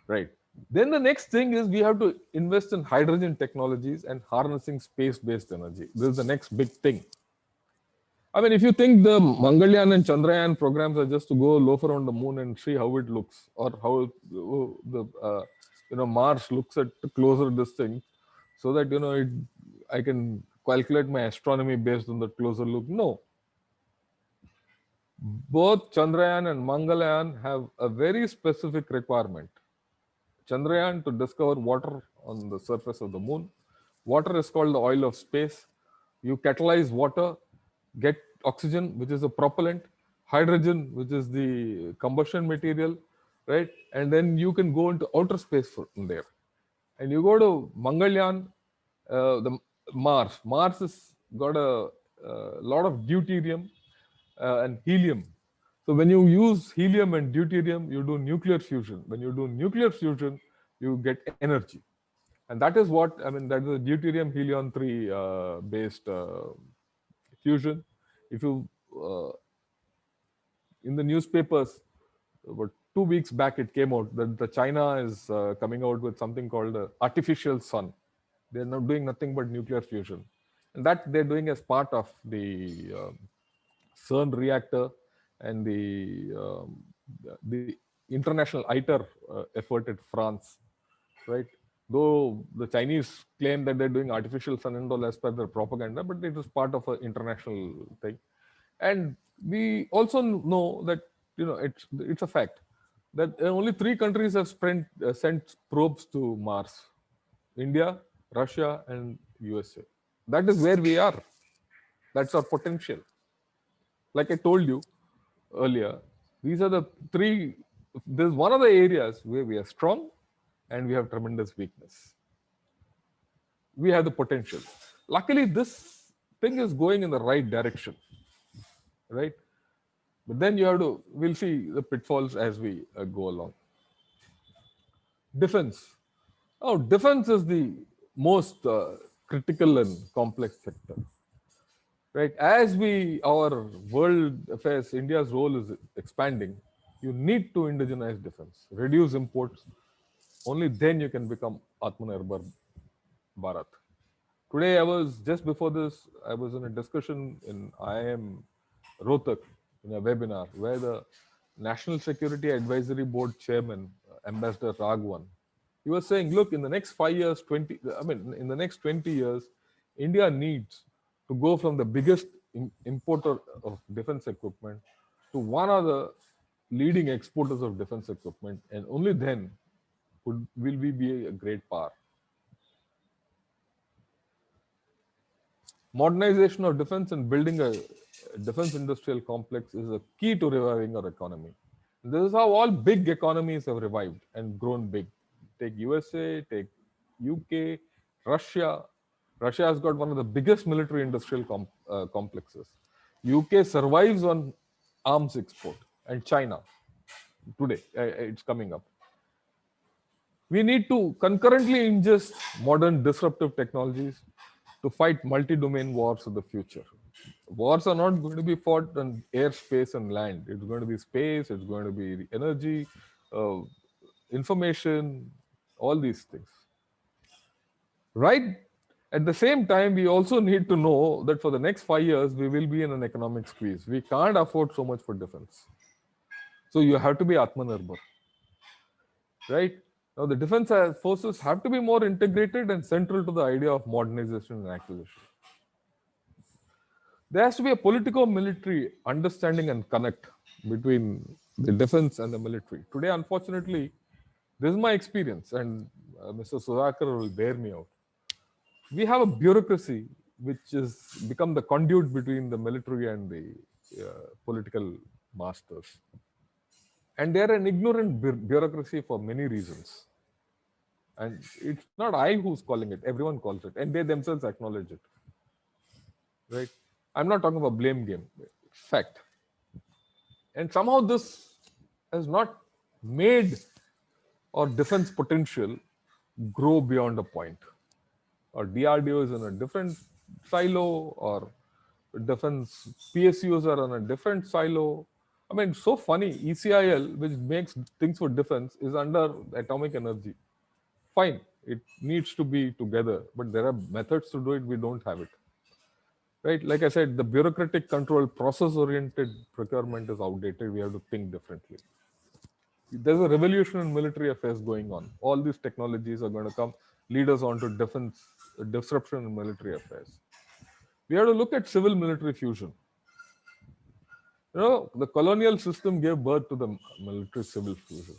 Right. Then the next thing is we have to invest in hydrogen technologies and harnessing space-based energy. This is the next big thing. I mean, if you think the Mangalyaan and Chandrayaan programs are just to go loaf around the moon and see how it looks, or how the Mars looks at closer distance, so that I can calculate my astronomy based on the closer look. No. Both Chandrayaan and Mangalyaan have a very specific requirement. Chandrayaan to discover water on the surface of the moon. Water is called the oil of space. You catalyze water, get oxygen, which is a propellant, hydrogen, which is the combustion material, right? And then you can go into outer space from there. And you go to Mangalyaan, the Mars. Mars has got a lot of deuterium and helium. So when you use helium and deuterium, you do nuclear fusion. When you do nuclear fusion, you get energy. And that is what, that is a deuterium helium 3 based fusion. If you, in the newspapers, about 2 weeks back, it came out that the China is coming out with something called artificial sun. They're not doing nothing but nuclear fusion. And that they're doing as part of the CERN reactor and the international ITER effort at France, right? Though the Chinese claim that they're doing artificial sun and all as per their propaganda, but it is part of an international thing. And we also know that it's a fact that only 3 countries have sent probes to Mars: India, Russia, and USA. That is where we are. That's our potential. Like I told you earlier, these are the 3. This is one of the areas where we are strong and we have tremendous weakness. We have the potential. Luckily, this thing is going in the right direction, right? But then we'll see the pitfalls as we go along. Defense. Oh, defense is the most critical and complex sector. Right, as our world affairs, India's role is expanding. You need to indigenize defense, reduce imports. Only then you can become Atmanirbhar Bharat. Today, just before this, I was in a discussion in IIM Rohtak in a webinar where the National Security Advisory Board Chairman, Ambassador Raghavan, he was saying, look, in the next 5 years, in the next 20 years, India needs to go from the biggest importer of defense equipment to one of the leading exporters of defense equipment, and only then will we be a great power. Modernization of defense and building a defense industrial complex is a key to reviving our economy. And this is how all big economies have revived and grown big. Take USA, take UK, Russia. Russia has got one of the biggest military industrial complexes. UK survives on arms export, and China today, it's coming up. We need to concurrently ingest modern disruptive technologies to fight multi-domain wars of the future. Wars are not going to be fought on air, space, and land. It's going to be space, it's going to be energy, information, all these things. Right? At the same time, we also need to know that for the next 5 years, we will be in an economic squeeze. We can't afford so much for defense. So you have to be Atmanirbhar. Right? Now, the defense forces have to be more integrated and central to the idea of modernization and acquisition. There has to be a politico-military understanding and connect between the defense and the military. Today, unfortunately, This is my experience, and Mr. Sudhakar will bear me out. We have a bureaucracy which has become the conduit between the military and the political masters. And they are an ignorant bureaucracy for many reasons. And it's not I who's calling it, everyone calls it, and they themselves acknowledge it. Right? I'm not talking about blame game, it's fact. And somehow this has not made our defense potential grow beyond a point. Or DRDO is in a different silo, or defense PSUs are on a different silo. I mean, so funny. ECIL, which makes things for defense, is under atomic energy. Fine, it needs to be together, but there are methods to do it. We don't have it. Right? Like I said, the bureaucratic control, process-oriented procurement is outdated. We have to think differently. There's a revolution in military affairs going on. All these technologies are going to come lead us on to defense disruption in military affairs. We have to look at civil military fusion. You know, the colonial system gave birth to the military civil fusion.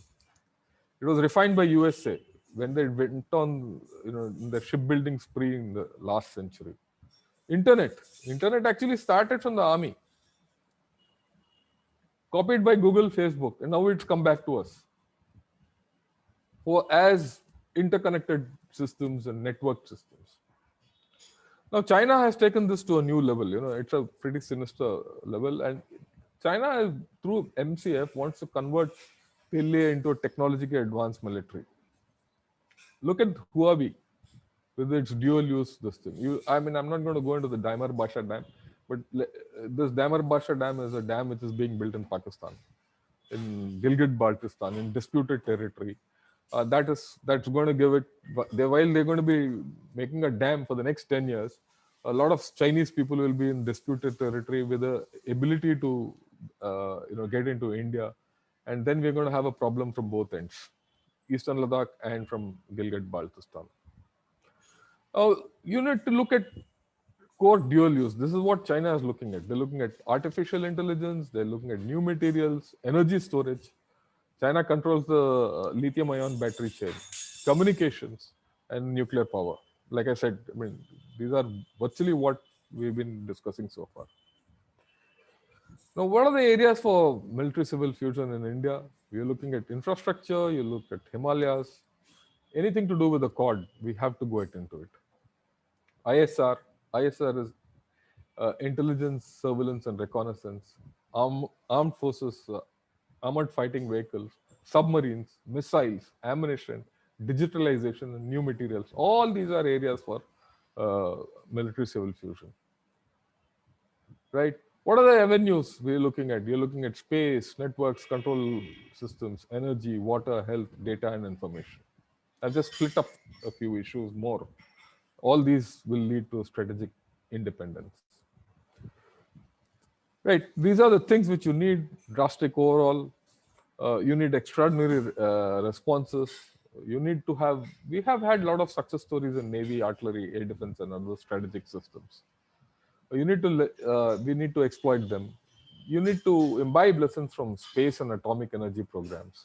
It was refined by USA when they went on, in the shipbuilding spree in the last century. Internet actually started from the army, copied by Google, Facebook, and now it's come back to us as interconnected systems and network systems. Now, China has taken this to a new level. It's a pretty sinister level, and China, through MCF, wants to convert PLA into a technologically advanced military. Look at Huawei with its dual-use this thing. I'm not going to go into the Daimar Basha Dam, but this Daimar Basha Dam is a dam which is being built in Pakistan, in Gilgit-Baltistan, in disputed territory. That's going to give it, while they're going to be making a dam for the next 10 years, a lot of Chinese people will be in disputed territory with the ability to get into India, and then we're going to have a problem from both ends, Eastern Ladakh and from Gilgit-Baltistan. You need to look at core dual use. This is what China is looking at. They're looking at artificial intelligence, they're looking at new materials, energy storage. China controls the lithium-ion battery chain, communications, and nuclear power. Like I said, these are virtually what we've been discussing so far. Now, what are the areas for military-civil fusion in India? We're looking at infrastructure, you look at Himalayas, anything to do with the Quad, we have to go into it. ISR is intelligence, surveillance, and reconnaissance, armed forces, armored fighting vehicles, submarines, missiles, ammunition, digitalization, and new materials. All these are areas for military-civil fusion. Right? What are the avenues we're looking at? We're looking at space, networks, control systems, energy, water, health, data, and information. I've just split up a few issues more. All these will lead to strategic independence. Right, these are the things which you need: drastic overall. You need extraordinary responses. You need to have. We have had a lot of success stories in Navy, artillery, air defense, and other strategic systems. We need to exploit them. You need to imbibe lessons from space and atomic energy programs.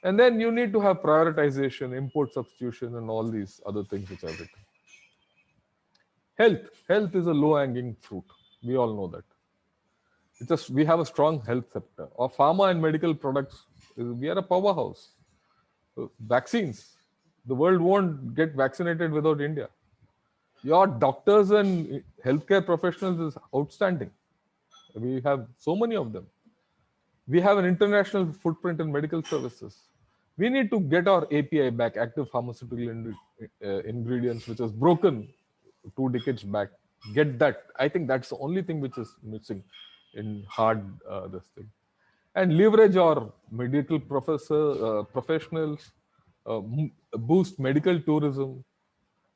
And then you need to have prioritization, import substitution, and all these other things which I've written. Health is a low-hanging fruit. We all know that. We have a strong health sector. Our pharma and medical products, we are a powerhouse. Vaccines, the world won't get vaccinated without India. Your doctors and healthcare professionals is outstanding. We have so many of them. We have an international footprint in medical services. We need to get our API back, active pharmaceutical ingredients, which was broken 2 decades back. Get that. I think that's the only thing which is missing in this thing. And leverage our medical professionals, boost medical tourism,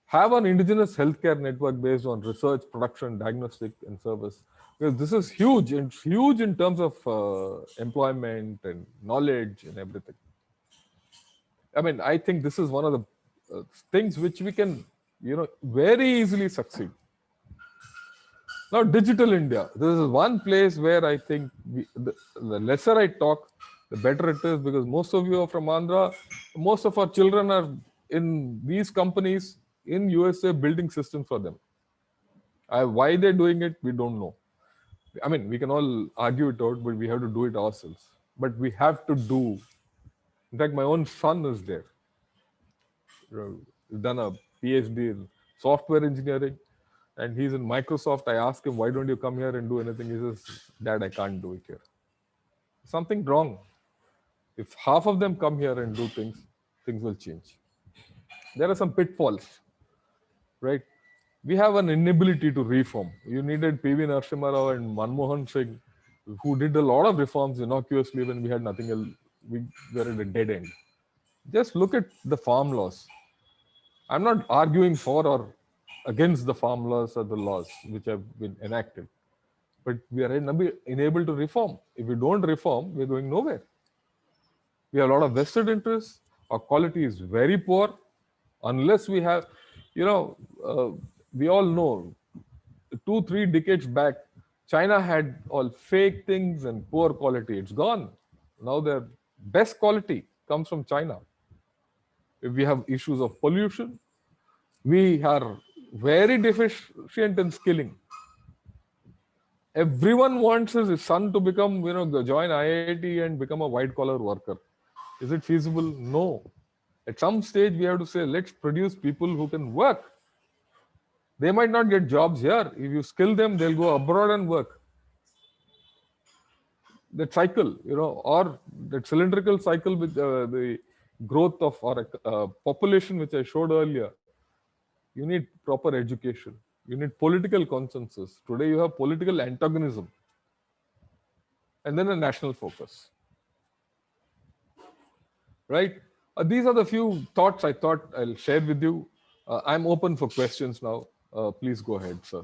have an indigenous healthcare network based on research, production, diagnostic, and service. Because this is huge, and huge in terms of employment and knowledge and everything. I think this is one of the things which we can, very easily succeed. Now, digital India. This is one place where I think the lesser I talk, the better it is, because most of you are from Andhra. Most of our children are in these companies in USA building systems for them. Why they're doing it, we don't know. I mean, we can all argue it out, but we have to do it ourselves. But we have to do. In fact, my own son is there. He's done a PhD in software engineering, and he's in Microsoft. I asked him, why don't you come here and do anything? He says, Dad, I can't do it here. Something wrong. If half of them come here and do things, things will change. There are some pitfalls, right? We have an inability to reform. You needed P.V. Narasimha Rao and Manmohan Singh, who did a lot of reforms innocuously when we had nothing else. We were at a dead end. Just look at the farm laws. I'm not arguing for or against the farm laws or the laws which have been enacted, but we are unable to reform. If we don't reform, we're going nowhere. We have a lot of vested interests. Our quality is very poor. Unless we have, we all know 2-3 decades back, China had all fake things and poor quality. It's gone. Now their best quality comes from China. If we have issues of pollution, we are very deficient in skilling. Everyone wants his son to become, join IIT and become a white collar worker. Is it feasible? No. At some stage, we have to say, let's produce people who can work. They might not get jobs here. If you skill them, they'll go abroad and work. That cycle, or that cylindrical cycle with the growth of our population, which I showed earlier, you need proper education. You need political consensus. Today, you have political antagonism. And then a national focus. Right? These are the few thoughts I thought I'll share with you. I'm open for questions now. Please go ahead, sir.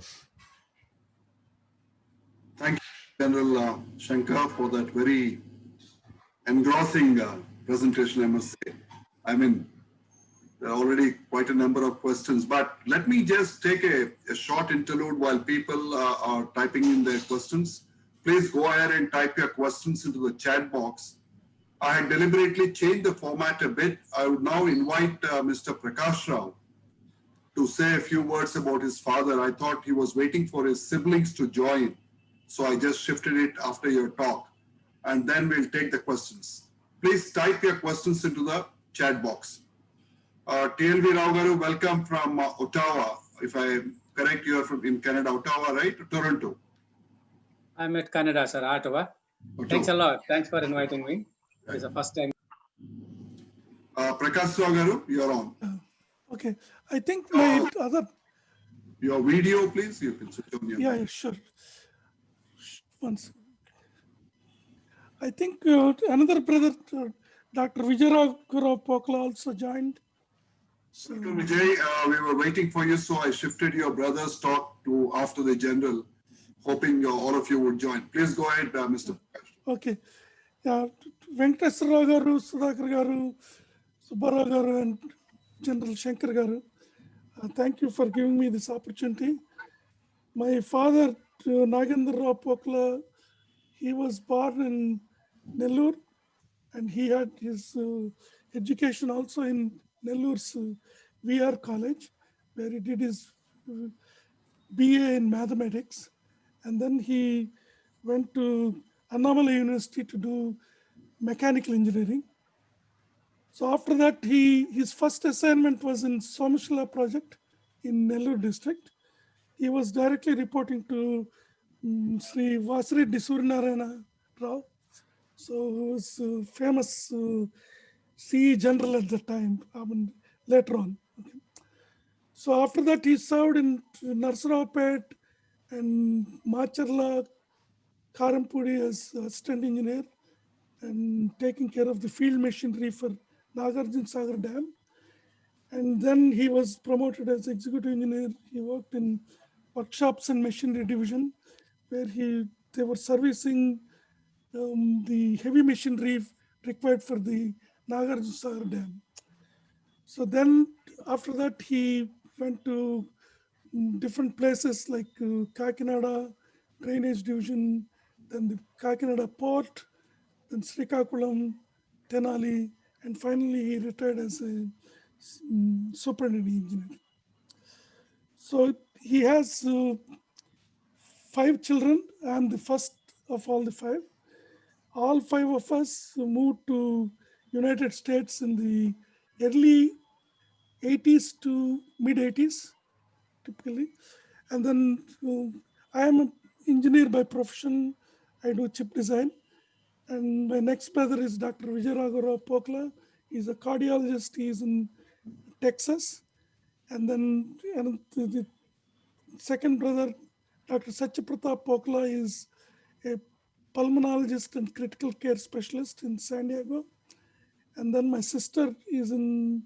Thank you, General Shankar, for that very engrossing presentation, I must say. I mean, there are already quite a number of questions, but let me just take a short interlude while people are typing in their questions. Please go ahead and type your questions into the chat box. I had deliberately changed the format a bit. I would now invite Mr. Prakash Rao to say a few words about his father. I thought he was waiting for his siblings to join, so I just shifted it after your talk, and then we'll take the questions. Please type your questions into the chat box. TLV Rao Garu, welcome from Ottawa. If I am correct, you are in Canada, Ottawa, right? Toronto. I'm at Canada, sir, Ottawa. Thanks a lot. Thanks for inviting me. It's the first time. Prakash Rao Garu, you're on. Okay, I think my other. Your video, please. You can switch on your. Yeah, sure. Once. I think another brother, Dr. Vijay Pokla, also joined. So, Dr. Vijay, we were waiting for you, so I shifted your brother's talk to after the general, hoping all of you would join. Please go ahead, Mr. Prakash. Okay. Yeah, Venkateswara Garu, Sudhakar Garu, Subbarao Garu, and General Shankar Garu. Thank you for giving me this opportunity. My father, Nagendra Rao Pokla, he was born in Nellore, and he had his education also in Nellore's VR College, where he did his BA in mathematics. And then he went to Annamalai University to do mechanical engineering. So after that, his first assignment was in Somashila project in Nellore district. He was directly reporting to Sri Vasireddy Suryanarayana Rao. So he was famous CE general at the time, later on. Okay. So after that, he served in Narsaraopet and Macharla, Karampudi as assistant engineer and taking care of the field machinery for Nagarjuna Sagar Dam. And then he was promoted as executive engineer. He worked in workshops and machinery division, where they were servicing the heavy machinery required for the Nagarjuna Sagar Dam. So then after that, he went to different places like Kakinada Drainage Division, then the Kakinada Port, then Srikakulam, Tenali, and finally he retired as a superintendent engineer. So he has 5 children. I'm the first of all the 5. All 5 of us moved to United States in the early 80s to mid 80s, typically. And then I am an engineer by profession. I do chip design. And my next brother is Dr. Vijayaraghav Pokla. He's a cardiologist. He's in Texas. And then the second brother, Dr. Satyapratap Pokla, is a pulmonologist and critical care specialist in San Diego. And then my sister is in,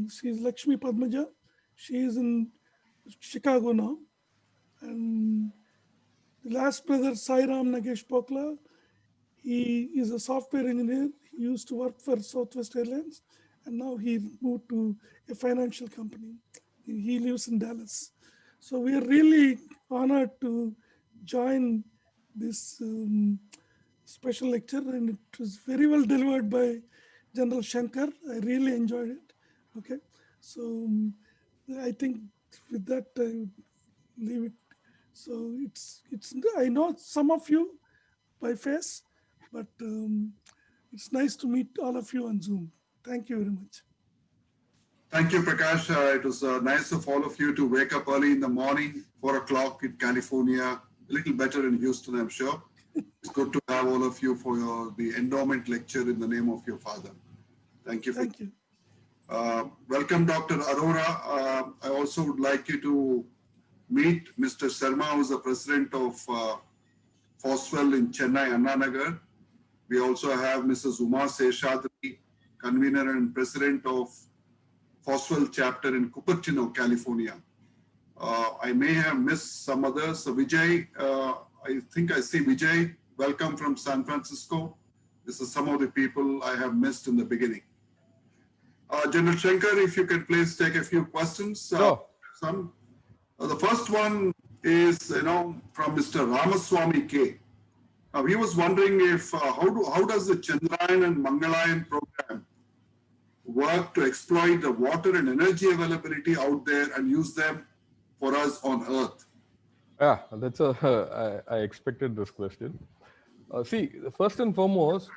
she's Lakshmi Padmaja. She is in Chicago now. And the last brother, Sairam Nagesh Pokla, he is a software engineer. He used to work for Southwest Airlines, and now he moved to a financial company. He lives in Dallas. So we are really honored to join this special lecture, and it was very well delivered by General Shankar. I really enjoyed it. Okay, so I think with that I leave it. So it's I know some of you by face, but it's nice to meet all of you on Zoom. Thank you very much. Thank you, Prakash. It was nice of all of you to wake up early in the morning, 4 o'clock in California, a little better in Houston, I'm sure. It's good to have all of you for the endowment lecture in the name of your father. Thank you. Thank you. Welcome, Dr. Arora. I also would like you to meet Mr. Sharma, who is the president of Foswell in Chennai, Anna Nagar. We also have Mrs. Uma Seshadri, convener and president of Foswell chapter in Cupertino, California. I may have missed some others. So Vijay, I think I see Vijay. Welcome from San Francisco. This is some of the people I have missed in the beginning. General Shankar, if you can please take a few questions. Sure. The first one is, from Mr. Ramaswamy K. He was wondering if how does the Chandrayaan and Mangalayan program work to exploit the water and energy availability out there and use them for us on Earth? Yeah, that's I expected this question. See, first and foremost,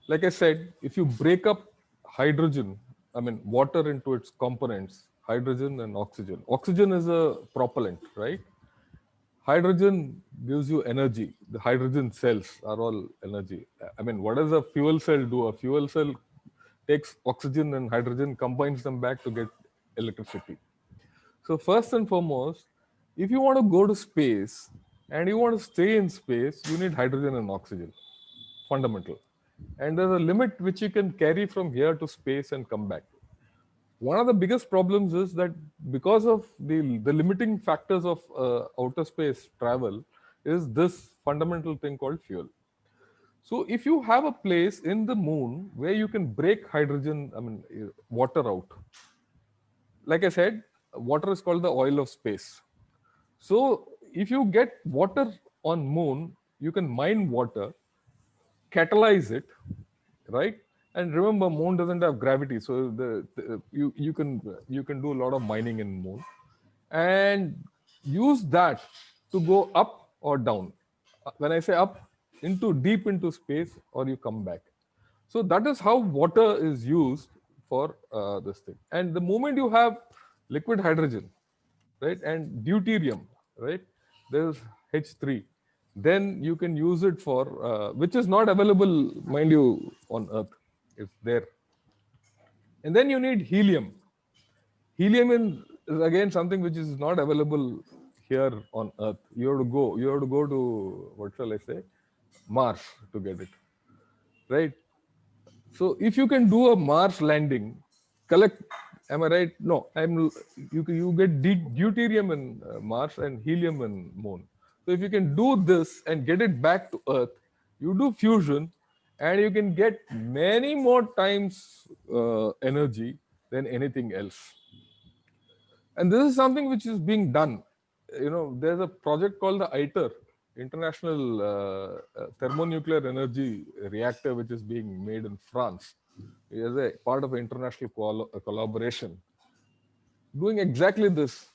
like I said, if you break up hydrogen, water into its components, hydrogen and oxygen. Oxygen is a propellant, right? Hydrogen gives you energy. The hydrogen cells are all energy. What does a fuel cell do? A fuel cell takes oxygen and hydrogen, combines them back to get electricity. So first and foremost, if you want to go to space and you want to stay in space, you need hydrogen and oxygen, fundamental. And there's a limit which you can carry from here to space and come back. One of the biggest problems is that because of the limiting factors of outer space travel is this fundamental thing called fuel. So if you have a place in the moon where you can break hydrogen, water out, like I said, water is called the oil of space. So if you get water on moon, you can mine water, catalyze it, right? And remember, moon doesn't have gravity, so you can do a lot of mining in moon, and use that to go up or down. When I say up, deep into space, or you come back. So that is how water is used for this thing. And the moment you have liquid hydrogen, right, and deuterium, right, there's H3. Then you can use it for which is not available, mind you, on Earth. It's there. And then you need helium. Helium is again something which is not available here on Earth. You have to go to, what shall I say, Mars to get it, right? So if you can do a Mars landing, collect, am I right? No, you get deuterium in Mars and helium in Moon. So if you can do this and get it back to Earth, you do fusion, and you can get many more times energy than anything else. And this is something which is being done. There's a project called the ITER, international thermonuclear energy reactor which is being made in France. It is a part of an international collaboration doing exactly this.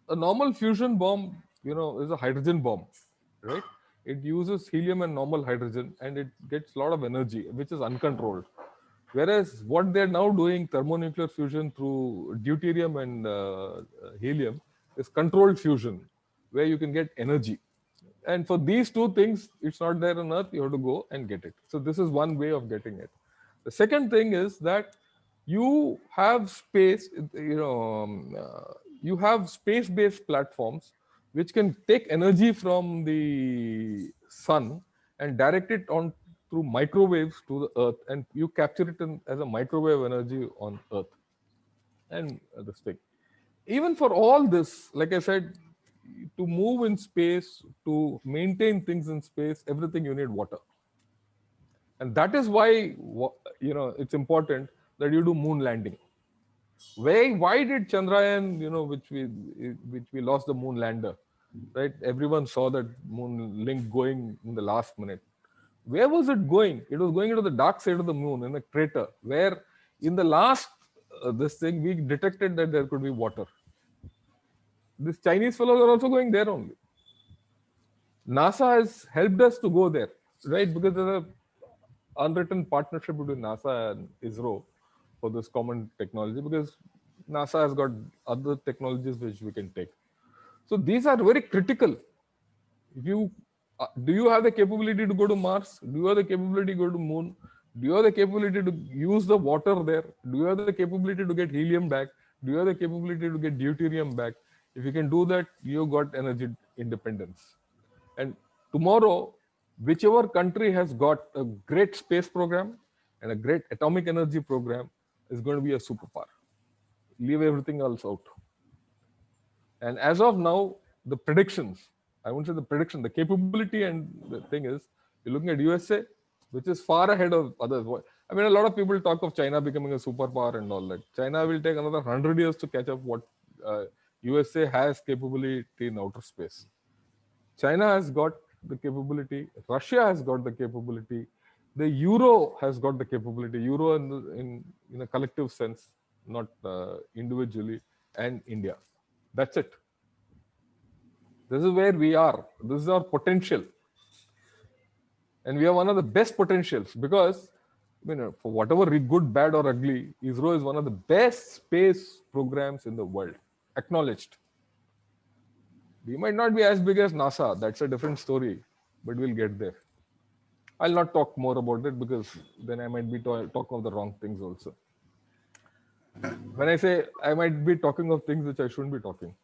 A normal fusion bomb, is a hydrogen bomb, right? It uses helium and normal hydrogen, and it gets a lot of energy, which is uncontrolled. Whereas what they're now doing, thermonuclear fusion through deuterium and helium, is controlled fusion, where you can get energy. And for these two things, it's not there on Earth. You have to go and get it. So this is one way of getting it. The second thing is that you have space, you have space-based platforms which can take energy from the sun and direct it on through microwaves to the Earth, and you capture it as a microwave energy on Earth. And this thing. Even for all this, like I said, to move in space, to maintain things in space, everything you need water. And that is why, it's important that you do moon landing. Why did Chandrayaan, which we lost the moon lander, right? Everyone saw that moon link going in the last minute. Where was it going? It was going into the dark side of the moon in a crater, where in the last this thing we detected that there could be water. These Chinese fellows are also going there only. NASA has helped us to go there, right? Because there's a unwritten partnership between NASA and ISRO for this common technology, because NASA has got other technologies which we can take. So these are very critical. If you do you have the capability to go to Mars? Do you have the capability to go to Moon? Do you have the capability to use the water there? Do you have the capability to get helium back? Do you have the capability to get deuterium back? If you can do that, you got energy independence. And tomorrow, whichever country has got a great space program and a great atomic energy program is going to be a superpower. Leave everything else out. And as of now, the predictions, I won't say the prediction, the capability and the thing is, you're looking at USA, which is far ahead of others. I mean, a lot of people talk of China becoming a superpower and all that. China will take another 100 years to catch up what USA has capability in outer space. China has got the capability. Russia has got the capability. The Euro has got the capability. Euro in a collective sense, not individually, and India. That's it. This is where we are. This is our potential. And we are one of the best potentials because, for whatever good, bad, or ugly, ISRO is one of the best space programs in the world. Acknowledged. We might not be as big as NASA. That's a different story, but we'll get there. I'll not talk more about it because then I might be talking of the wrong things also. When I say I might be talking of things which I shouldn't be talking.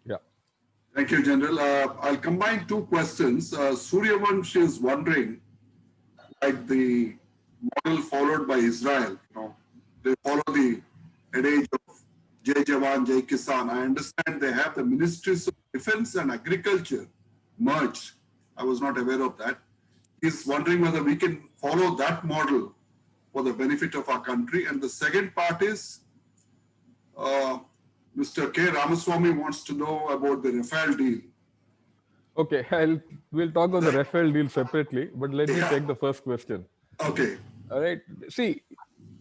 Yeah. Thank you, General. I'll combine two questions. Suryavansh is wondering, like the model followed by Israel, they follow the adage of Jai Jawan, Jai Kisan. I understand they have the Ministries of Defense and Agriculture merged. I was not aware of that. He's wondering whether we can follow that model for the benefit of our country. And the second part is, Mr. K. Ramaswamy wants to know about the Rafale deal. Okay, we'll talk about the Rafale deal separately, but let me take the first question. Okay. All right. See,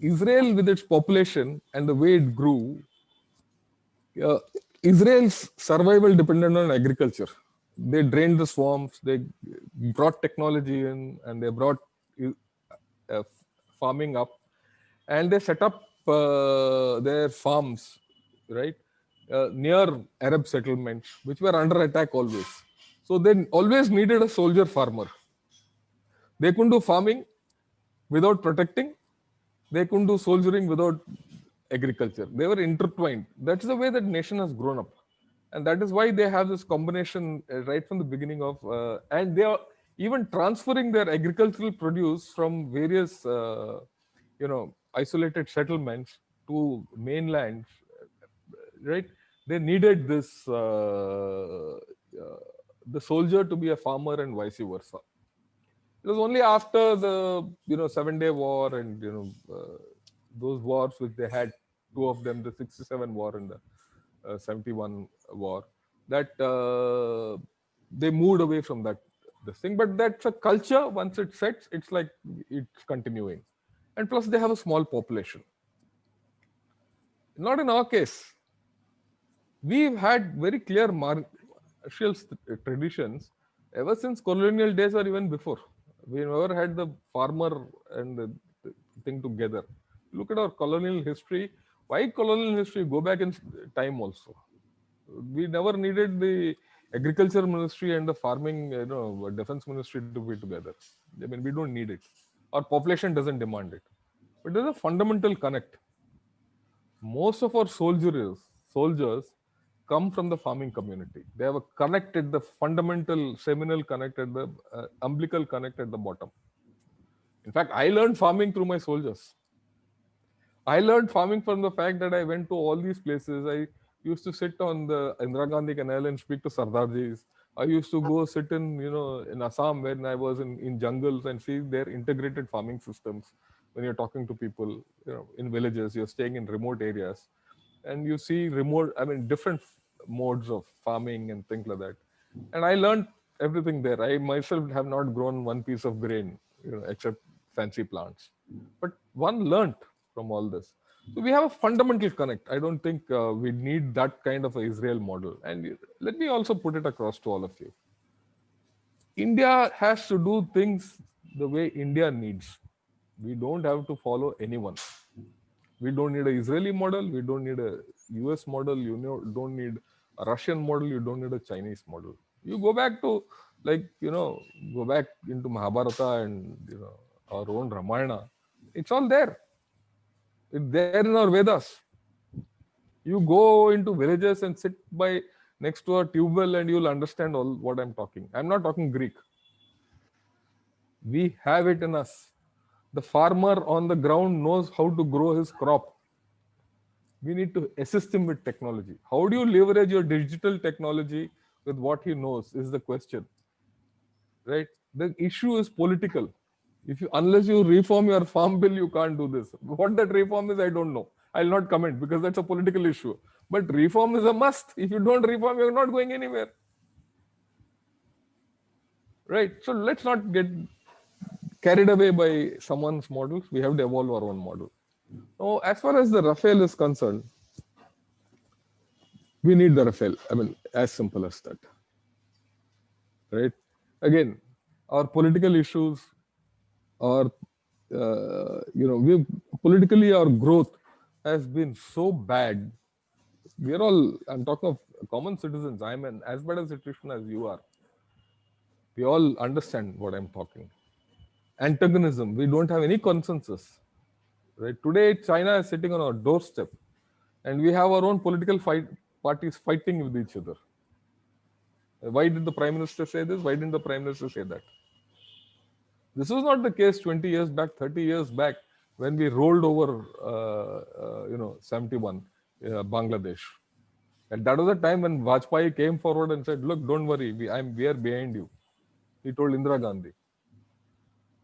Israel with its population and the way it grew, Israel's survival depended on agriculture. They drained the swamps, they brought technology in, and they brought farming up, and they set up their farms, right, near Arab settlements, which were under attack always. So they always needed a soldier farmer. They couldn't do farming without protecting. They couldn't do soldiering without agriculture. They were intertwined. That's the way that nation has grown up. And that is why they have this combination right from the beginning of, and they are even transferring their agricultural produce from various, isolated settlements to mainland, right? They needed this, the soldier to be a farmer and vice versa. It was only after the 7-Day War and those wars which they had, two of them, the 67 war and the 71 war, that they moved away from this thing. But that's a culture. Once it sets, it's like it's continuing. And plus, they have a small population. Not in our case. We've had very clear martial traditions ever since colonial days or even before. We never had the farmer and the thing together. Look at our colonial history. Why colonial history? Go back in time also. We never needed the agriculture ministry and the farming, defense ministry to be together. I mean, we don't need it. Our population doesn't demand it. But there's a fundamental connect. Most of our soldiers come from the farming community. They have a connect at the fundamental seminal connect at the umbilical connect at the bottom. In fact, I learned farming through my soldiers. I learned farming from the fact that I went to all these places. I used to sit on the Indira Gandhi Canal and speak to Sardarjis. I used to go sit in Assam when I was in jungles and see their integrated farming systems. When you're talking to people, in villages, you're staying in remote areas, and you see different modes of farming and things like that. And I learned everything there. I myself have not grown one piece of grain, except fancy plants. But one learned from all this. So we have a fundamental connect. I don't think we need that kind of a Israel model. And let me also put it across to all of you. India has to do things the way India needs. We don't have to follow anyone. We don't need an Israeli model. We don't need a US model. You don't need a Russian model. You don't need a Chinese model. You go back to go back into Mahabharata and our own Ramayana. It's all there. It's there in our Vedas. You go into villages and sit next to a tube well and you'll understand all what I'm talking. I'm not talking Greek. We have it in us. The farmer on the ground knows how to grow his crop. We need to assist him with technology. How do you leverage your digital technology with what he knows is the question, right? The issue is political. Unless you reform your farm bill, you can't do this. What that reform is, I don't know. I'll not comment because that's a political issue. But reform is a must. If you don't reform, you're not going anywhere. Right? So let's not get carried away by someone's models. We have to evolve our own model. Now, as far as the Rafale is concerned, we need the Rafale. As simple as that. Right? Again, our political issues, politically our growth has been so bad. I'm talking of common citizens. I'm in as bad a situation as you are. We all understand what I'm talking. Antagonism, we don't have any consensus. Right? Today, China is sitting on our doorstep and we have our own political parties fighting with each other. Why did the Prime Minister say this? Why didn't the Prime Minister say that? This was not the case 20 years back, 30 years back, when we rolled over, 71, Bangladesh. And that was the time when Vajpayee came forward and said, look, don't worry, we are behind you. He told Indira Gandhi.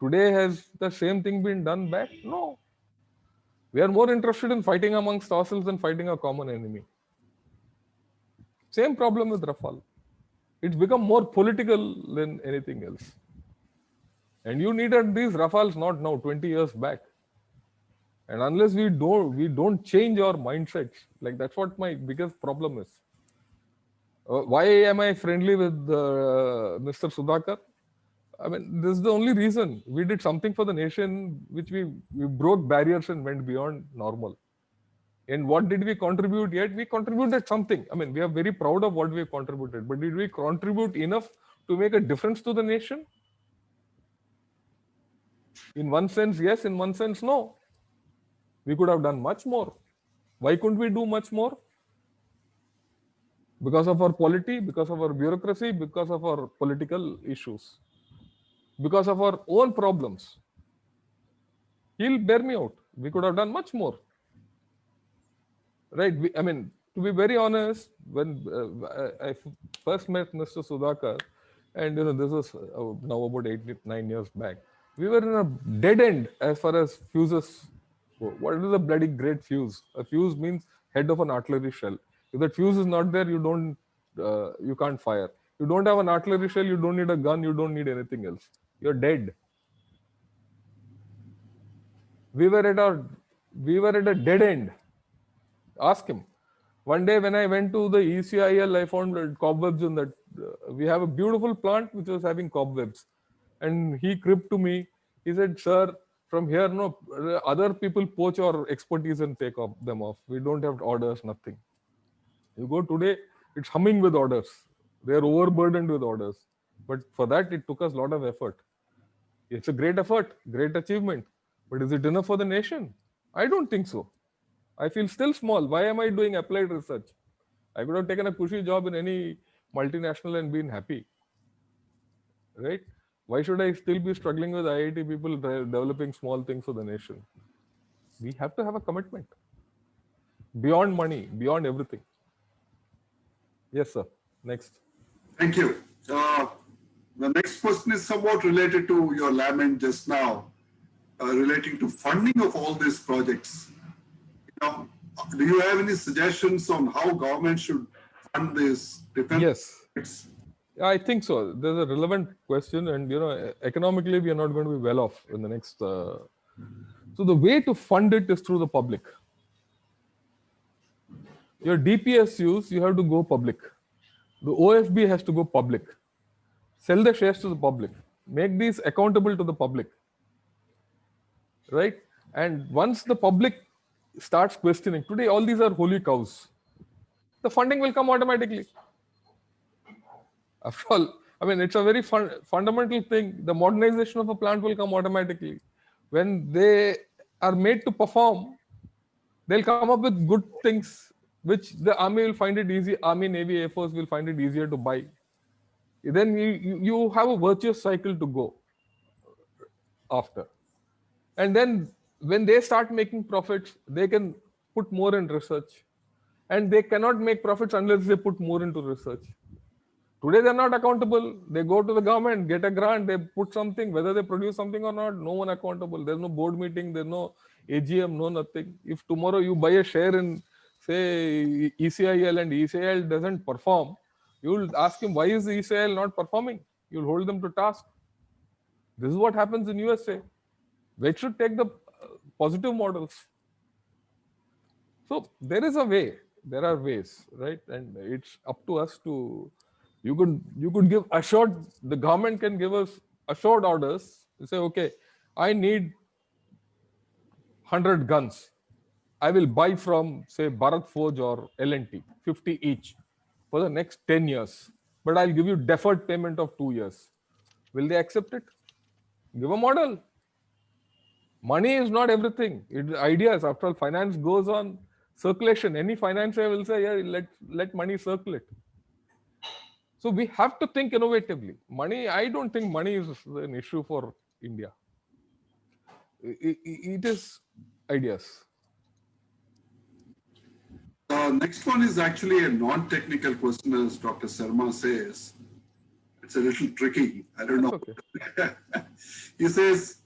Today, has the same thing been done back? No. We are more interested in fighting amongst ourselves than fighting a common enemy. Same problem with Rafale. It's become more political than anything else. And you needed these Rafales not now, 20 years back. And unless we don't change our mindsets, like that's what my biggest problem is. Why am I friendly with Mr. Sudhakar? This is the only reason. We did something for the nation, which we broke barriers and went beyond normal. And what did we contribute yet? We contributed something. We are very proud of what we have contributed. But did we contribute enough to make a difference to the nation? In one sense, yes. In one sense, no. We could have done much more. Why couldn't we do much more? Because of our polity, because of our bureaucracy, because of our political issues, because of our own problems. He'll bear me out. We could have done much more. Right? To be very honest, when I first met Mr. Sudhakar, and this was now about 8-9 years back, we were in a dead end as far as fuses. What is a bloody great fuse? A fuse means head of an artillery shell. If that fuse is not there, you can't fire. You don't have an artillery shell, you don't need a gun, you don't need anything else. You're dead. We were at a dead end. Ask him. One day when I went to the ECIL, I found cobwebs in that. We have a beautiful plant which was having cobwebs. And he cribbed to me. He said, sir, from here, no, other people poach our expertise and take them off. We don't have orders, nothing. You go today, it's humming with orders. They're overburdened with orders. But for that, it took us a lot of effort. It's a great effort, great achievement. But is it enough for the nation? I don't think so. I feel still small. Why am I doing applied research? I could have taken a cushy job in any multinational and been happy. Right? Why should I still be struggling with IIT people developing small things for the nation? We have to have a commitment. Beyond money, beyond everything. Yes, sir. Next. Thank you. The next question is somewhat related to your lament just now, relating to funding of all these projects. Do you have any suggestions on how government should fund this defense? Yes. I think so. There's a relevant question, and economically we are not going to be well off in the next. So the way to fund it is through the public. Your DPSUs, you have to go public. The OFB has to go public. Sell the shares to the public. Make these accountable to the public. Right? And once the public starts questioning, today all these are holy cows. The funding will come automatically. After all, I mean, it's a very fundamental thing. The modernization of a plant will come automatically. When they are made to perform, they'll come up with good things, which the army will find it easy. Army, Navy, Air Force will find it easier to buy. Then you have a virtuous cycle to go after. And then when they start making profits, they can put more in research. And they cannot make profits unless they put more into research. Today, they're not accountable. They go to the government, get a grant, they put something, whether they produce something or not, no one accountable. There's no board meeting, there's no AGM, no nothing. If tomorrow you buy a share in, say, ECIL and ECIL doesn't perform, you'll ask him, why is the ECIL not performing? You'll hold them to task. This is what happens in USA. We should take the positive models. So there is a way, there are ways, right? And it's up to us to, you could give assured, the government can give us assured orders. You say, okay, I need 100 guns. I will buy from, say, Bharat Forge or L&T, 50 each for the next 10 years. But I'll give you deferred payment of 2 years. Will they accept it? Give a model. Money is not everything. It's ideas. After all, finance goes on circulation. Any financier will say, yeah, let money circulate. So we have to think innovatively. Money, I don't think money is an issue for India. It is ideas. Next one is actually a non-technical question, as Dr. Sharma says. It's a little tricky. I don't know. Okay. He says,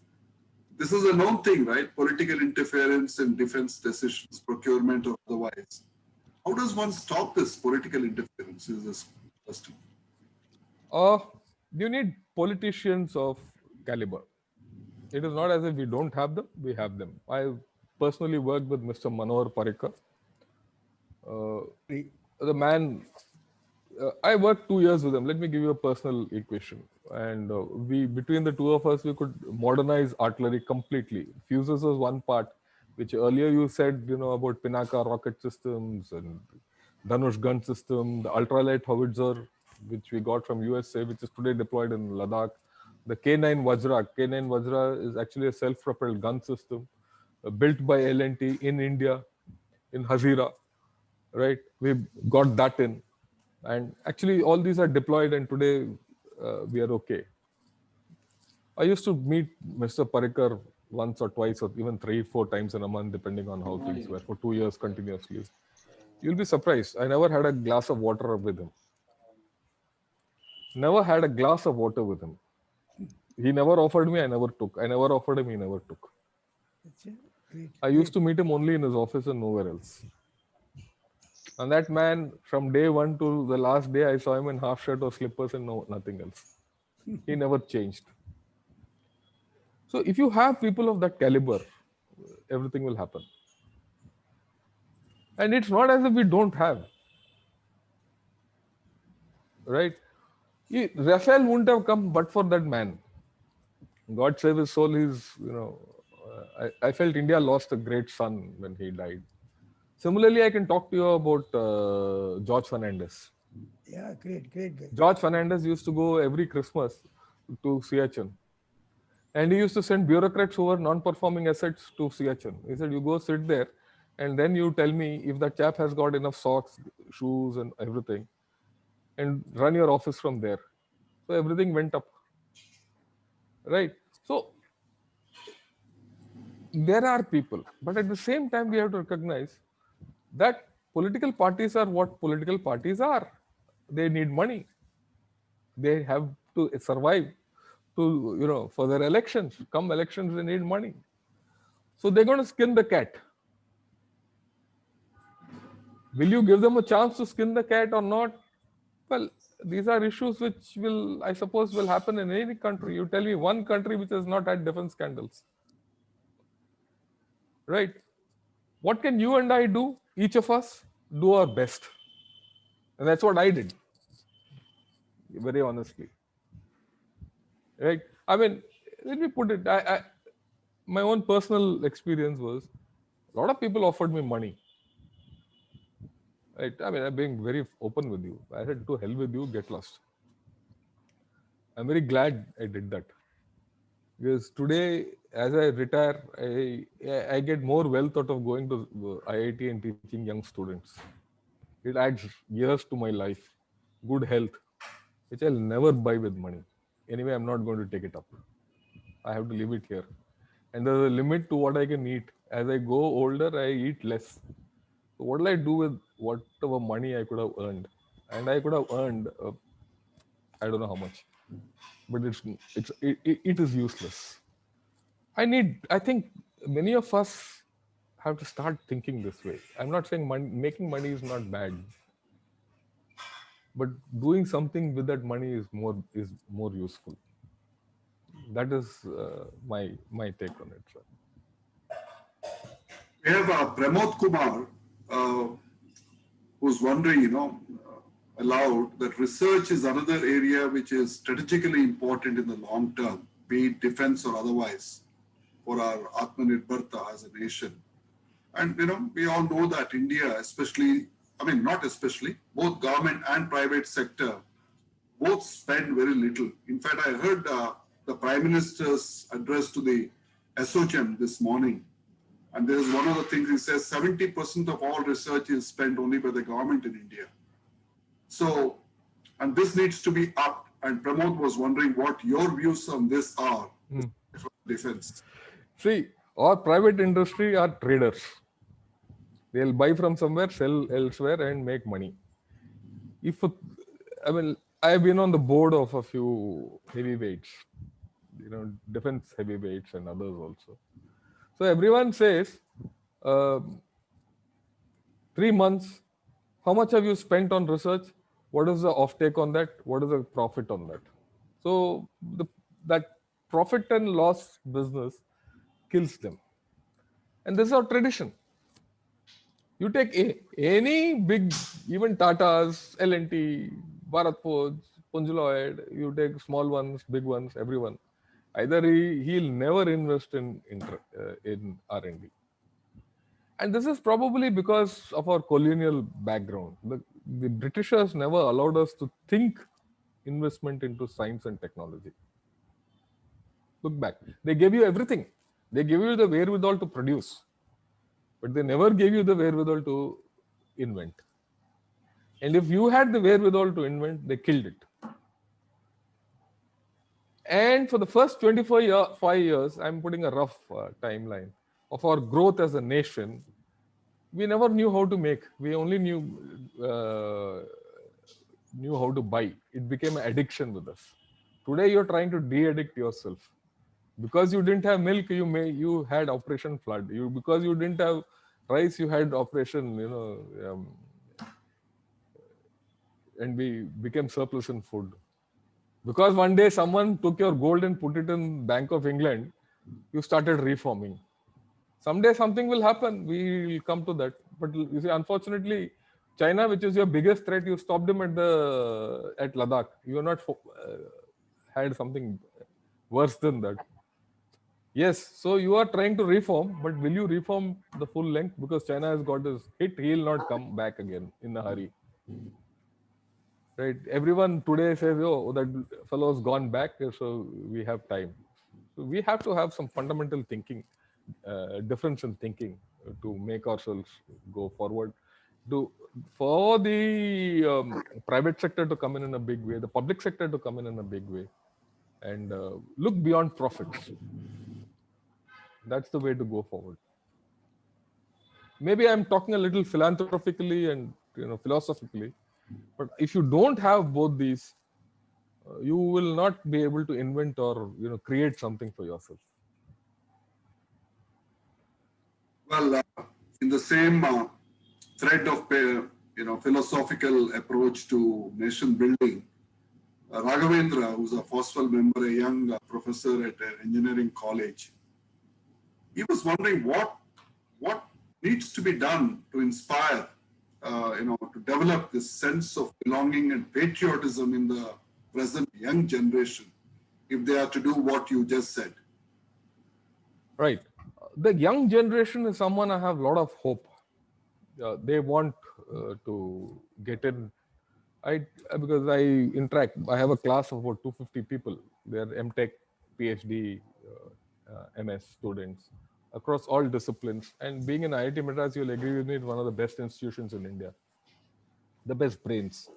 this is a known thing, right? Political interference in defense decisions, procurement or otherwise. How does one stop this political interference? Is this question? You need politicians of caliber. It is not as if we don't have them, we have them. I personally worked with Mr. Manohar Parrikar. The man, I worked 2 years with him. Let me give you a personal equation. And between the two of us, we could modernize artillery completely. Fuses was one part, which earlier you said, about Pinaka rocket systems and Dhanush gun system, the ultralight howitzer, which we got from USA, which is today deployed in Ladakh. The K9 Vajra. K9 Vajra is actually a self-propelled gun system built by L&T in India, in Hazira, right? We got that in. And actually all these are deployed and today we are okay. I used to meet Mr. Parrikar once or twice or even 3-4 times in a month, depending on how things were, for 2 years continuously. You'll be surprised. I never had a glass of water with him. Never had a glass of water with him. He never offered me, I never took. I never offered him, he never took. I used to meet him only in his office and nowhere else. And that man, from day one to the last day, I saw him in half shirt or slippers and nothing else. He never changed. So if you have people of that caliber, everything will happen. And it's not as if we don't have, right? Rafael wouldn't have come but for that man. God save his soul. I felt India lost a great son when he died. Similarly, I can talk to you about George Fernandez. Yeah, great guy. George Fernandez used to go every Christmas to Siachen. And he used to send bureaucrats over non-performing assets to Siachen. He said, you go sit there and then you tell me if that chap has got enough socks, shoes and everything, and run your office from there. So everything went up. Right? So there are people, but at the same time, we have to recognize that political parties are what political parties are. They need money. They have to survive for their elections. Come elections, they need money. So they're going to skin the cat. Will you give them a chance to skin the cat or not? Well, these are issues which I suppose will happen in any country. You tell me one country which has not had defense scandals. Right? What can you and I do? Each of us do our best. And that's what I did. Very honestly. Right? I mean, let me put it, my own personal experience was, a lot of people offered me money. Right? I mean, I'm being very open with you. I said, to hell with you, get lost. I'm very glad I did that. Because today, as I retire, I get more wealth out of going to IIT and teaching young students. It adds years to my life, good health, which I'll never buy with money. Anyway, I'm not going to take it up. I have to leave it here. And there's a limit to what I can eat. As I go older, I eat less. So what will I do with whatever money I could have earned? And I could have earned, I don't know how much, but it is useless. I think many of us have to start thinking this way. I'm not saying making money is not bad, but doing something with that money is more useful. That is my take on it, sir. We have Pramod Kumar, who's wondering, aloud, that research is another area which is strategically important in the long term, be it defense or otherwise, for our Atmanirbharta as a nation. And, we all know that India, not especially, both government and private sector, both spend very little. In fact, I heard the Prime Minister's address to the SOGEM this morning. And there's one of the things he says, 70% of all research is spent only by the government in India. So, and this needs to be upped. And Pramod was wondering what your views on this are from defense. See, our private industry are traders. They'll buy from somewhere, sell elsewhere, and make money. I've been on the board of a few heavyweights, defense heavyweights and others also. So everyone says, 3 months, how much have you spent on research? What is the offtake on that? What is the profit on that? So that profit and loss business kills them. And this is our tradition. You take any big, even Tata's, L&T, Bharat Forge, Punjaloid, you take small ones, big ones, everyone. Either he'll never invest in R&D. And this is probably because of our colonial background. The Britishers never allowed us to think investment into science and technology. Look back. They gave you everything. They gave you the wherewithal to produce. But they never gave you the wherewithal to invent. And if you had the wherewithal to invent, they killed it. And for the first 5 years, I'm putting a rough timeline of our growth as a nation, we never knew how to make. We only knew how to buy. It became an addiction with us. Today, you're trying to de-addict yourself. Because you didn't have milk, you had Operation Flood. Because you didn't have rice, you had Operation, and we became surplus in food. Because one day someone took your gold and put it in Bank of England, you started reforming. Someday something will happen. We will come to that. But you see, unfortunately, China, which is your biggest threat, you stopped him at Ladakh. You are not had something worse than that. Yes, so you are trying to reform, but will you reform the full length? Because China has got this hit, he'll not come back again in a hurry. Right? Everyone today says, oh, that fellow's gone back, so we have time. So we have to have some fundamental thinking, difference in thinking to make ourselves go forward. For the private sector to come in a big way, the public sector to come in a big way, and look beyond profits. That's the way to go forward. Maybe I'm talking a little philanthropically and philosophically, but if you don't have both these, you will not be able to invent or create something for yourself. Well, in the same thread of philosophical approach to nation building, Raghavendra, who's a forceful member, a young professor at an engineering college, he was wondering what needs to be done to inspire, to develop this sense of belonging and patriotism in the present young generation, if they are to do what you just said. Right. The young generation is someone I have a lot of hope. They want to get in. Because I interact, I have a class of about 250 people. They're MTech, PhD, MS students across all disciplines. And being in IIT Madras, you'll agree with me, it's one of the best institutions in India. The best brains.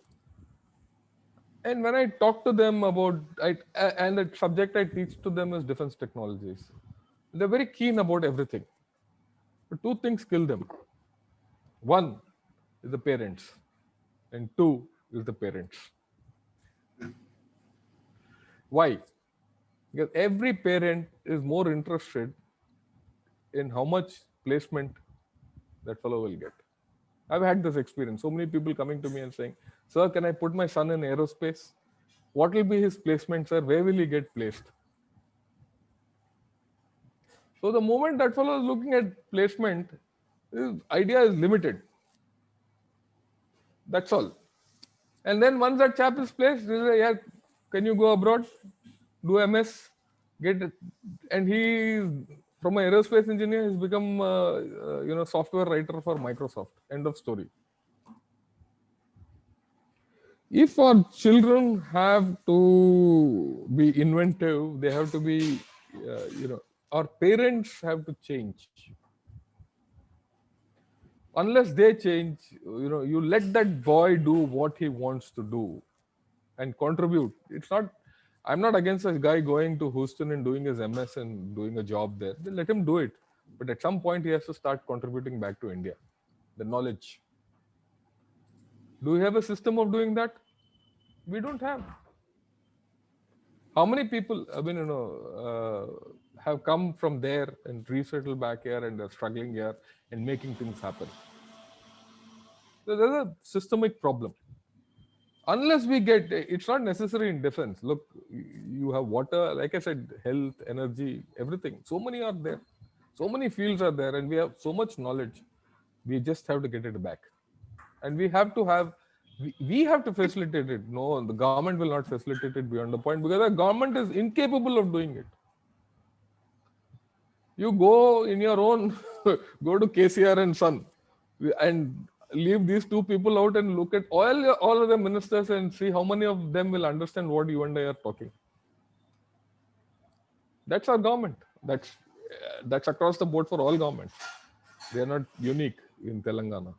And when I talk to them about, and the subject I teach to them is defense technologies. They're very keen about everything. But two things kill them. One is the parents, and two is the parents. Why? Because every parent is more interested in how much placement that fellow will get. I've had this experience. So many people coming to me and saying, sir, can I put my son in aerospace? What will be his placement, sir? Where will he get placed? So the moment that fellow is looking at placement, his idea is limited. That's all. And then once that chap is placed, they say, yeah, can you go abroad, do MS, get it? And he, from an aerospace engineer, he's become software writer for Microsoft. End of story. If our children have to be inventive, they have to be, our parents have to change. Unless they change, you let that boy do what he wants to do and contribute. I'm not against a guy going to Houston and doing his MS and doing a job there. They let him do it. But at some point, he has to start contributing back to India, the knowledge. Do we have a system of doing that? We don't have. How many people, have come from there and resettled back here and they're struggling here and making things happen? So there's a systemic problem. Unless we get, it's not necessary in defense. Look, you have water, like I said, health, energy, everything. So many are there. So many fields are there and we have so much knowledge. We just have to get it back. And we have to facilitate it. No, the government will not facilitate it beyond the point because the government is incapable of doing it. You go in your own, go to KCR and Son and leave these two people out and look at all of the ministers and see how many of them will understand what you and I are talking. That's our government. That's across the board for all governments. They are not unique in Telangana.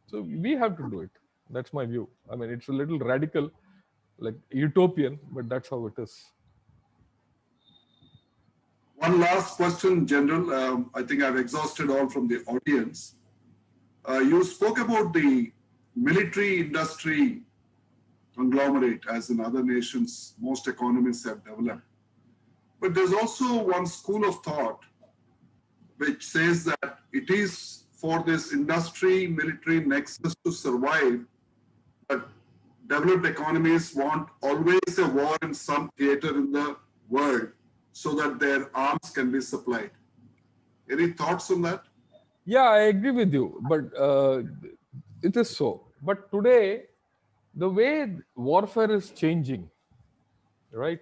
So we have to do it. That's my view. I mean, it's a little radical, like utopian, but that's how it is. One last question, General. I think I've exhausted all from the audience. You spoke about the military industry conglomerate, as in other nations, most economists have developed. But there's also one school of thought which says that it is for this industry military nexus to survive that developed economies want always a war in some theater in the world so that their arms can be supplied. Any thoughts on that? Yeah, I agree with you, but it is so. But today, the way warfare is changing, right?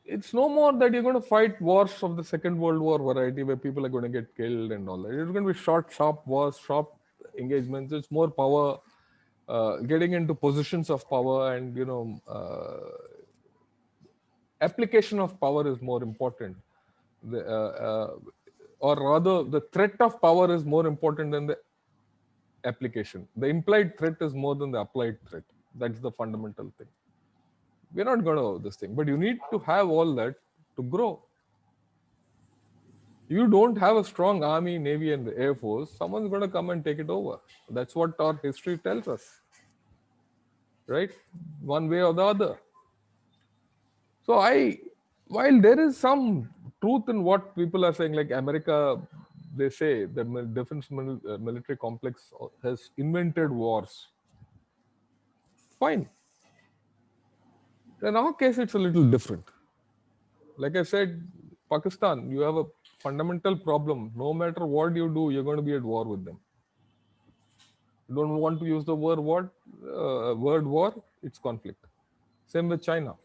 It's no more that you're going to fight wars of the Second World War variety where people are going to get killed and all that. It's going to be short, sharp wars, sharp engagements. It's more power, getting into positions of power, and application of power is more important. Or rather, the threat of power is more important than the application. The implied threat is more than the applied threat. That's the fundamental thing. We're not going to this thing, but you need to have all that to grow. You don't have a strong army, navy, and the air force, someone's going to come and take it over. That's what our history tells us, right? One way or the other. So while there is some truth in what people are saying, like America, they say the defense military complex has invented wars. Fine. In our case, it's a little different. Like I said, Pakistan, you have a fundamental problem. No matter what you do, you're going to be at war with them. You don't want to use the word war, it's conflict. Same with China.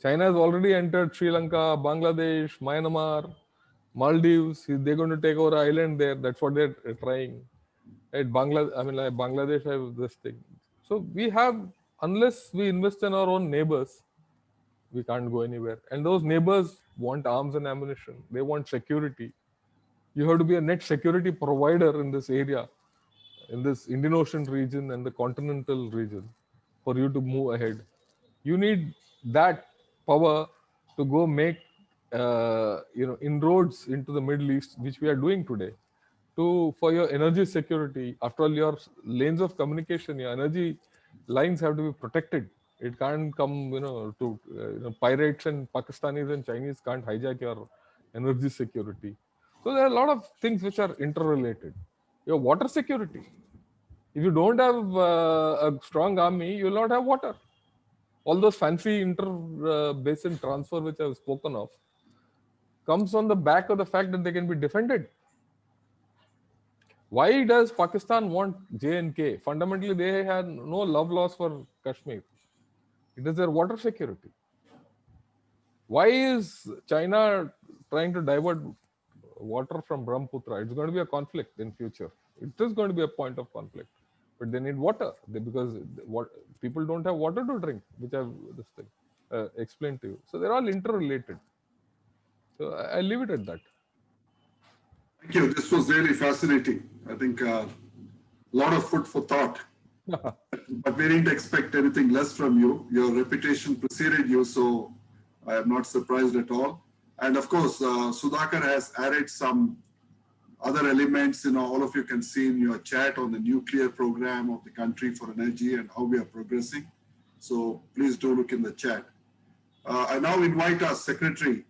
China has already entered Sri Lanka, Bangladesh, Myanmar, Maldives. They're going to take over island there. That's what they're trying. At Bangladesh have this thing. So we have, unless we invest in our own neighbors, we can't go anywhere. And those neighbors want arms and ammunition. They want security. You have to be a net security provider in this area, in this Indian Ocean region and the continental region, for you to move ahead. You need that power to go make inroads into the Middle East, which we are doing today. For your energy security, after all, your lanes of communication, your energy lines have to be protected. It can't come, pirates and Pakistanis and Chinese can't hijack your energy security. So there are a lot of things which are interrelated. Your water security. If you don't have a strong army, you will not have water. All those fancy inter-basin transfer which I've spoken of comes on the back of the fact that they can be defended. Why does Pakistan want J&K? Fundamentally, they had no love loss for Kashmir. It is their water security. Why is China trying to divert water from Brahmaputra? It's going to be a conflict in future. It is going to be a point of conflict. But they need water because people don't have water to drink, which I've explained to you. So they're all interrelated. So I leave it at that. Thank you. This was really fascinating. I think a lot of food for thought. But we didn't expect anything less from you. Your reputation preceded you, so I am not surprised at all. And of course, Sudhakar has added some other elements. All of you can see in your chat on the nuclear program of the country for energy and how we are progressing. So please do look in the chat. I now invite our secretary,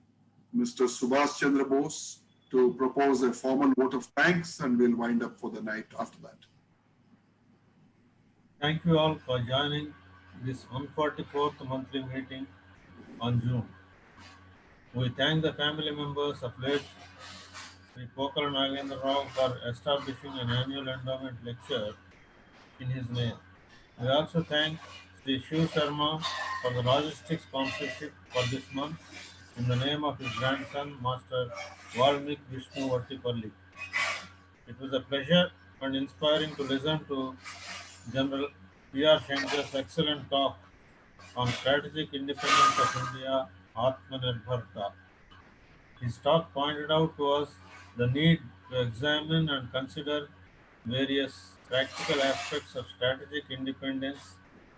Mr. Subhash Chandra Bose, to propose a formal vote of thanks, and we'll wind up for the night after that. Thank you all for joining this 144th monthly meeting on Zoom. We thank the family members of late Sri Pokala Nagendra Rao for establishing an annual endowment lecture in his name. We also thank Sri Shiv Sharma for the logistics sponsorship for this month in the name of his grandson, Master Valmik Vishnu Vattipalli. It was a pleasure and inspiring to listen to General P.R. Shankar's excellent talk on strategic independence of India, Atmanirbharta. His talk pointed out to us the need to examine and consider various practical aspects of strategic independence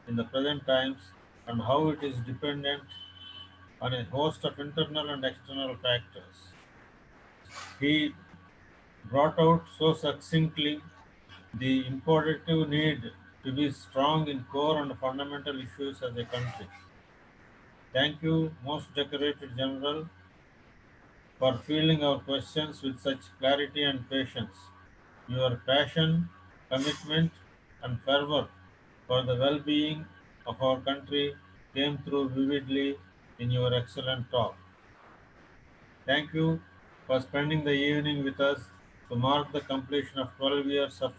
in the present times and how it is dependent on a host of internal and external factors. He brought out so succinctly the imperative need to be strong in core and fundamental issues as a country. Thank you, most decorated General, for fielding our questions with such clarity and patience. Your passion, commitment, and fervor for the well-being of our country came through vividly in your excellent talk. Thank you for spending the evening with us to mark the completion of 12 years of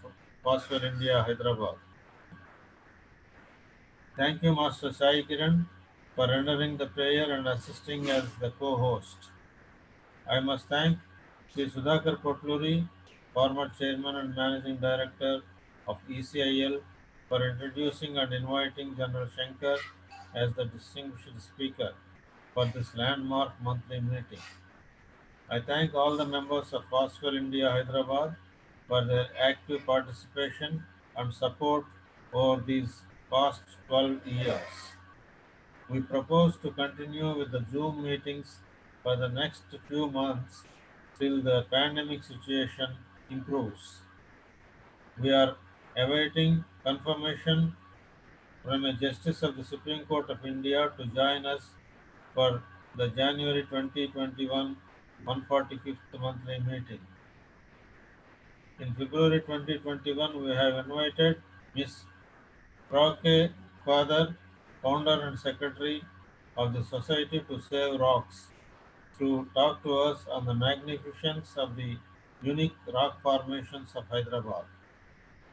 Fossil India Hyderabad. Thank you, Master Sai Kiran, for rendering the prayer and assisting as the co-host. I must thank Sri Sudhakar Kotluri, former Chairman and Managing Director of ECIL, for introducing and inviting General Shankar as the distinguished speaker for this landmark monthly meeting. I thank all the members of Fossil India Hyderabad for their active participation and support over these past 12 years. We propose to continue with the Zoom meetings for the next few months till the pandemic situation improves. We are awaiting confirmation from a Justice of the Supreme Court of India to join us for the January 2021 145th monthly meeting. In February 2021, we have invited Ms. Frauke Father, founder and secretary of the Society to Save Rocks, to talk to us on the magnificence of the unique rock formations of Hyderabad.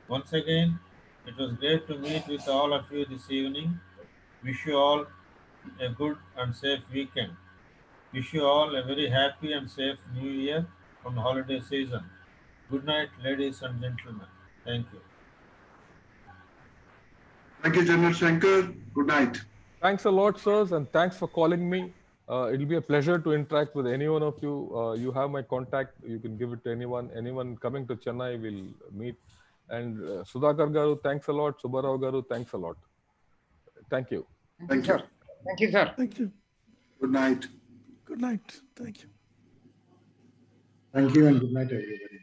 Once again, it was great to meet with all of you this evening. Wish you all a good and safe weekend. Wish you all a very happy and safe New Year and holiday season. Good night, ladies and gentlemen. Thank you. Thank you, General Shankar. Good night. Thanks a lot, sirs, and thanks for calling me. It'll be a pleasure to interact with any one of you. You have my contact. You can give it to anyone. Anyone coming to Chennai will meet. And Sudhakar Garu, thanks a lot. Subbarao Garu, thanks a lot. Thank you. Thank you. Thank you, sir. Thank you. Good night. Good night. Thank you. Thank you and good night, everybody.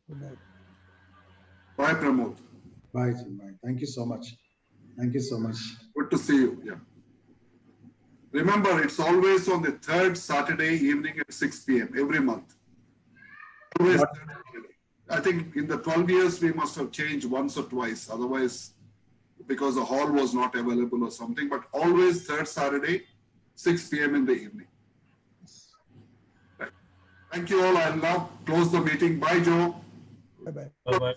Good night. Bye, Pramod. Bye, Chinmay. Thank you so much. Thank you so much. Good to see you. Yeah. Remember, it's always on the third Saturday evening at 6 p.m. every month. Always third Saturday. I think in the 12 years, we must have changed once or twice. Otherwise, because the hall was not available or something, but always third Saturday, 6 p.m. in the evening. Right. Thank you all. I'll now close the meeting. Bye, Joe. Bye-bye. Bye-bye.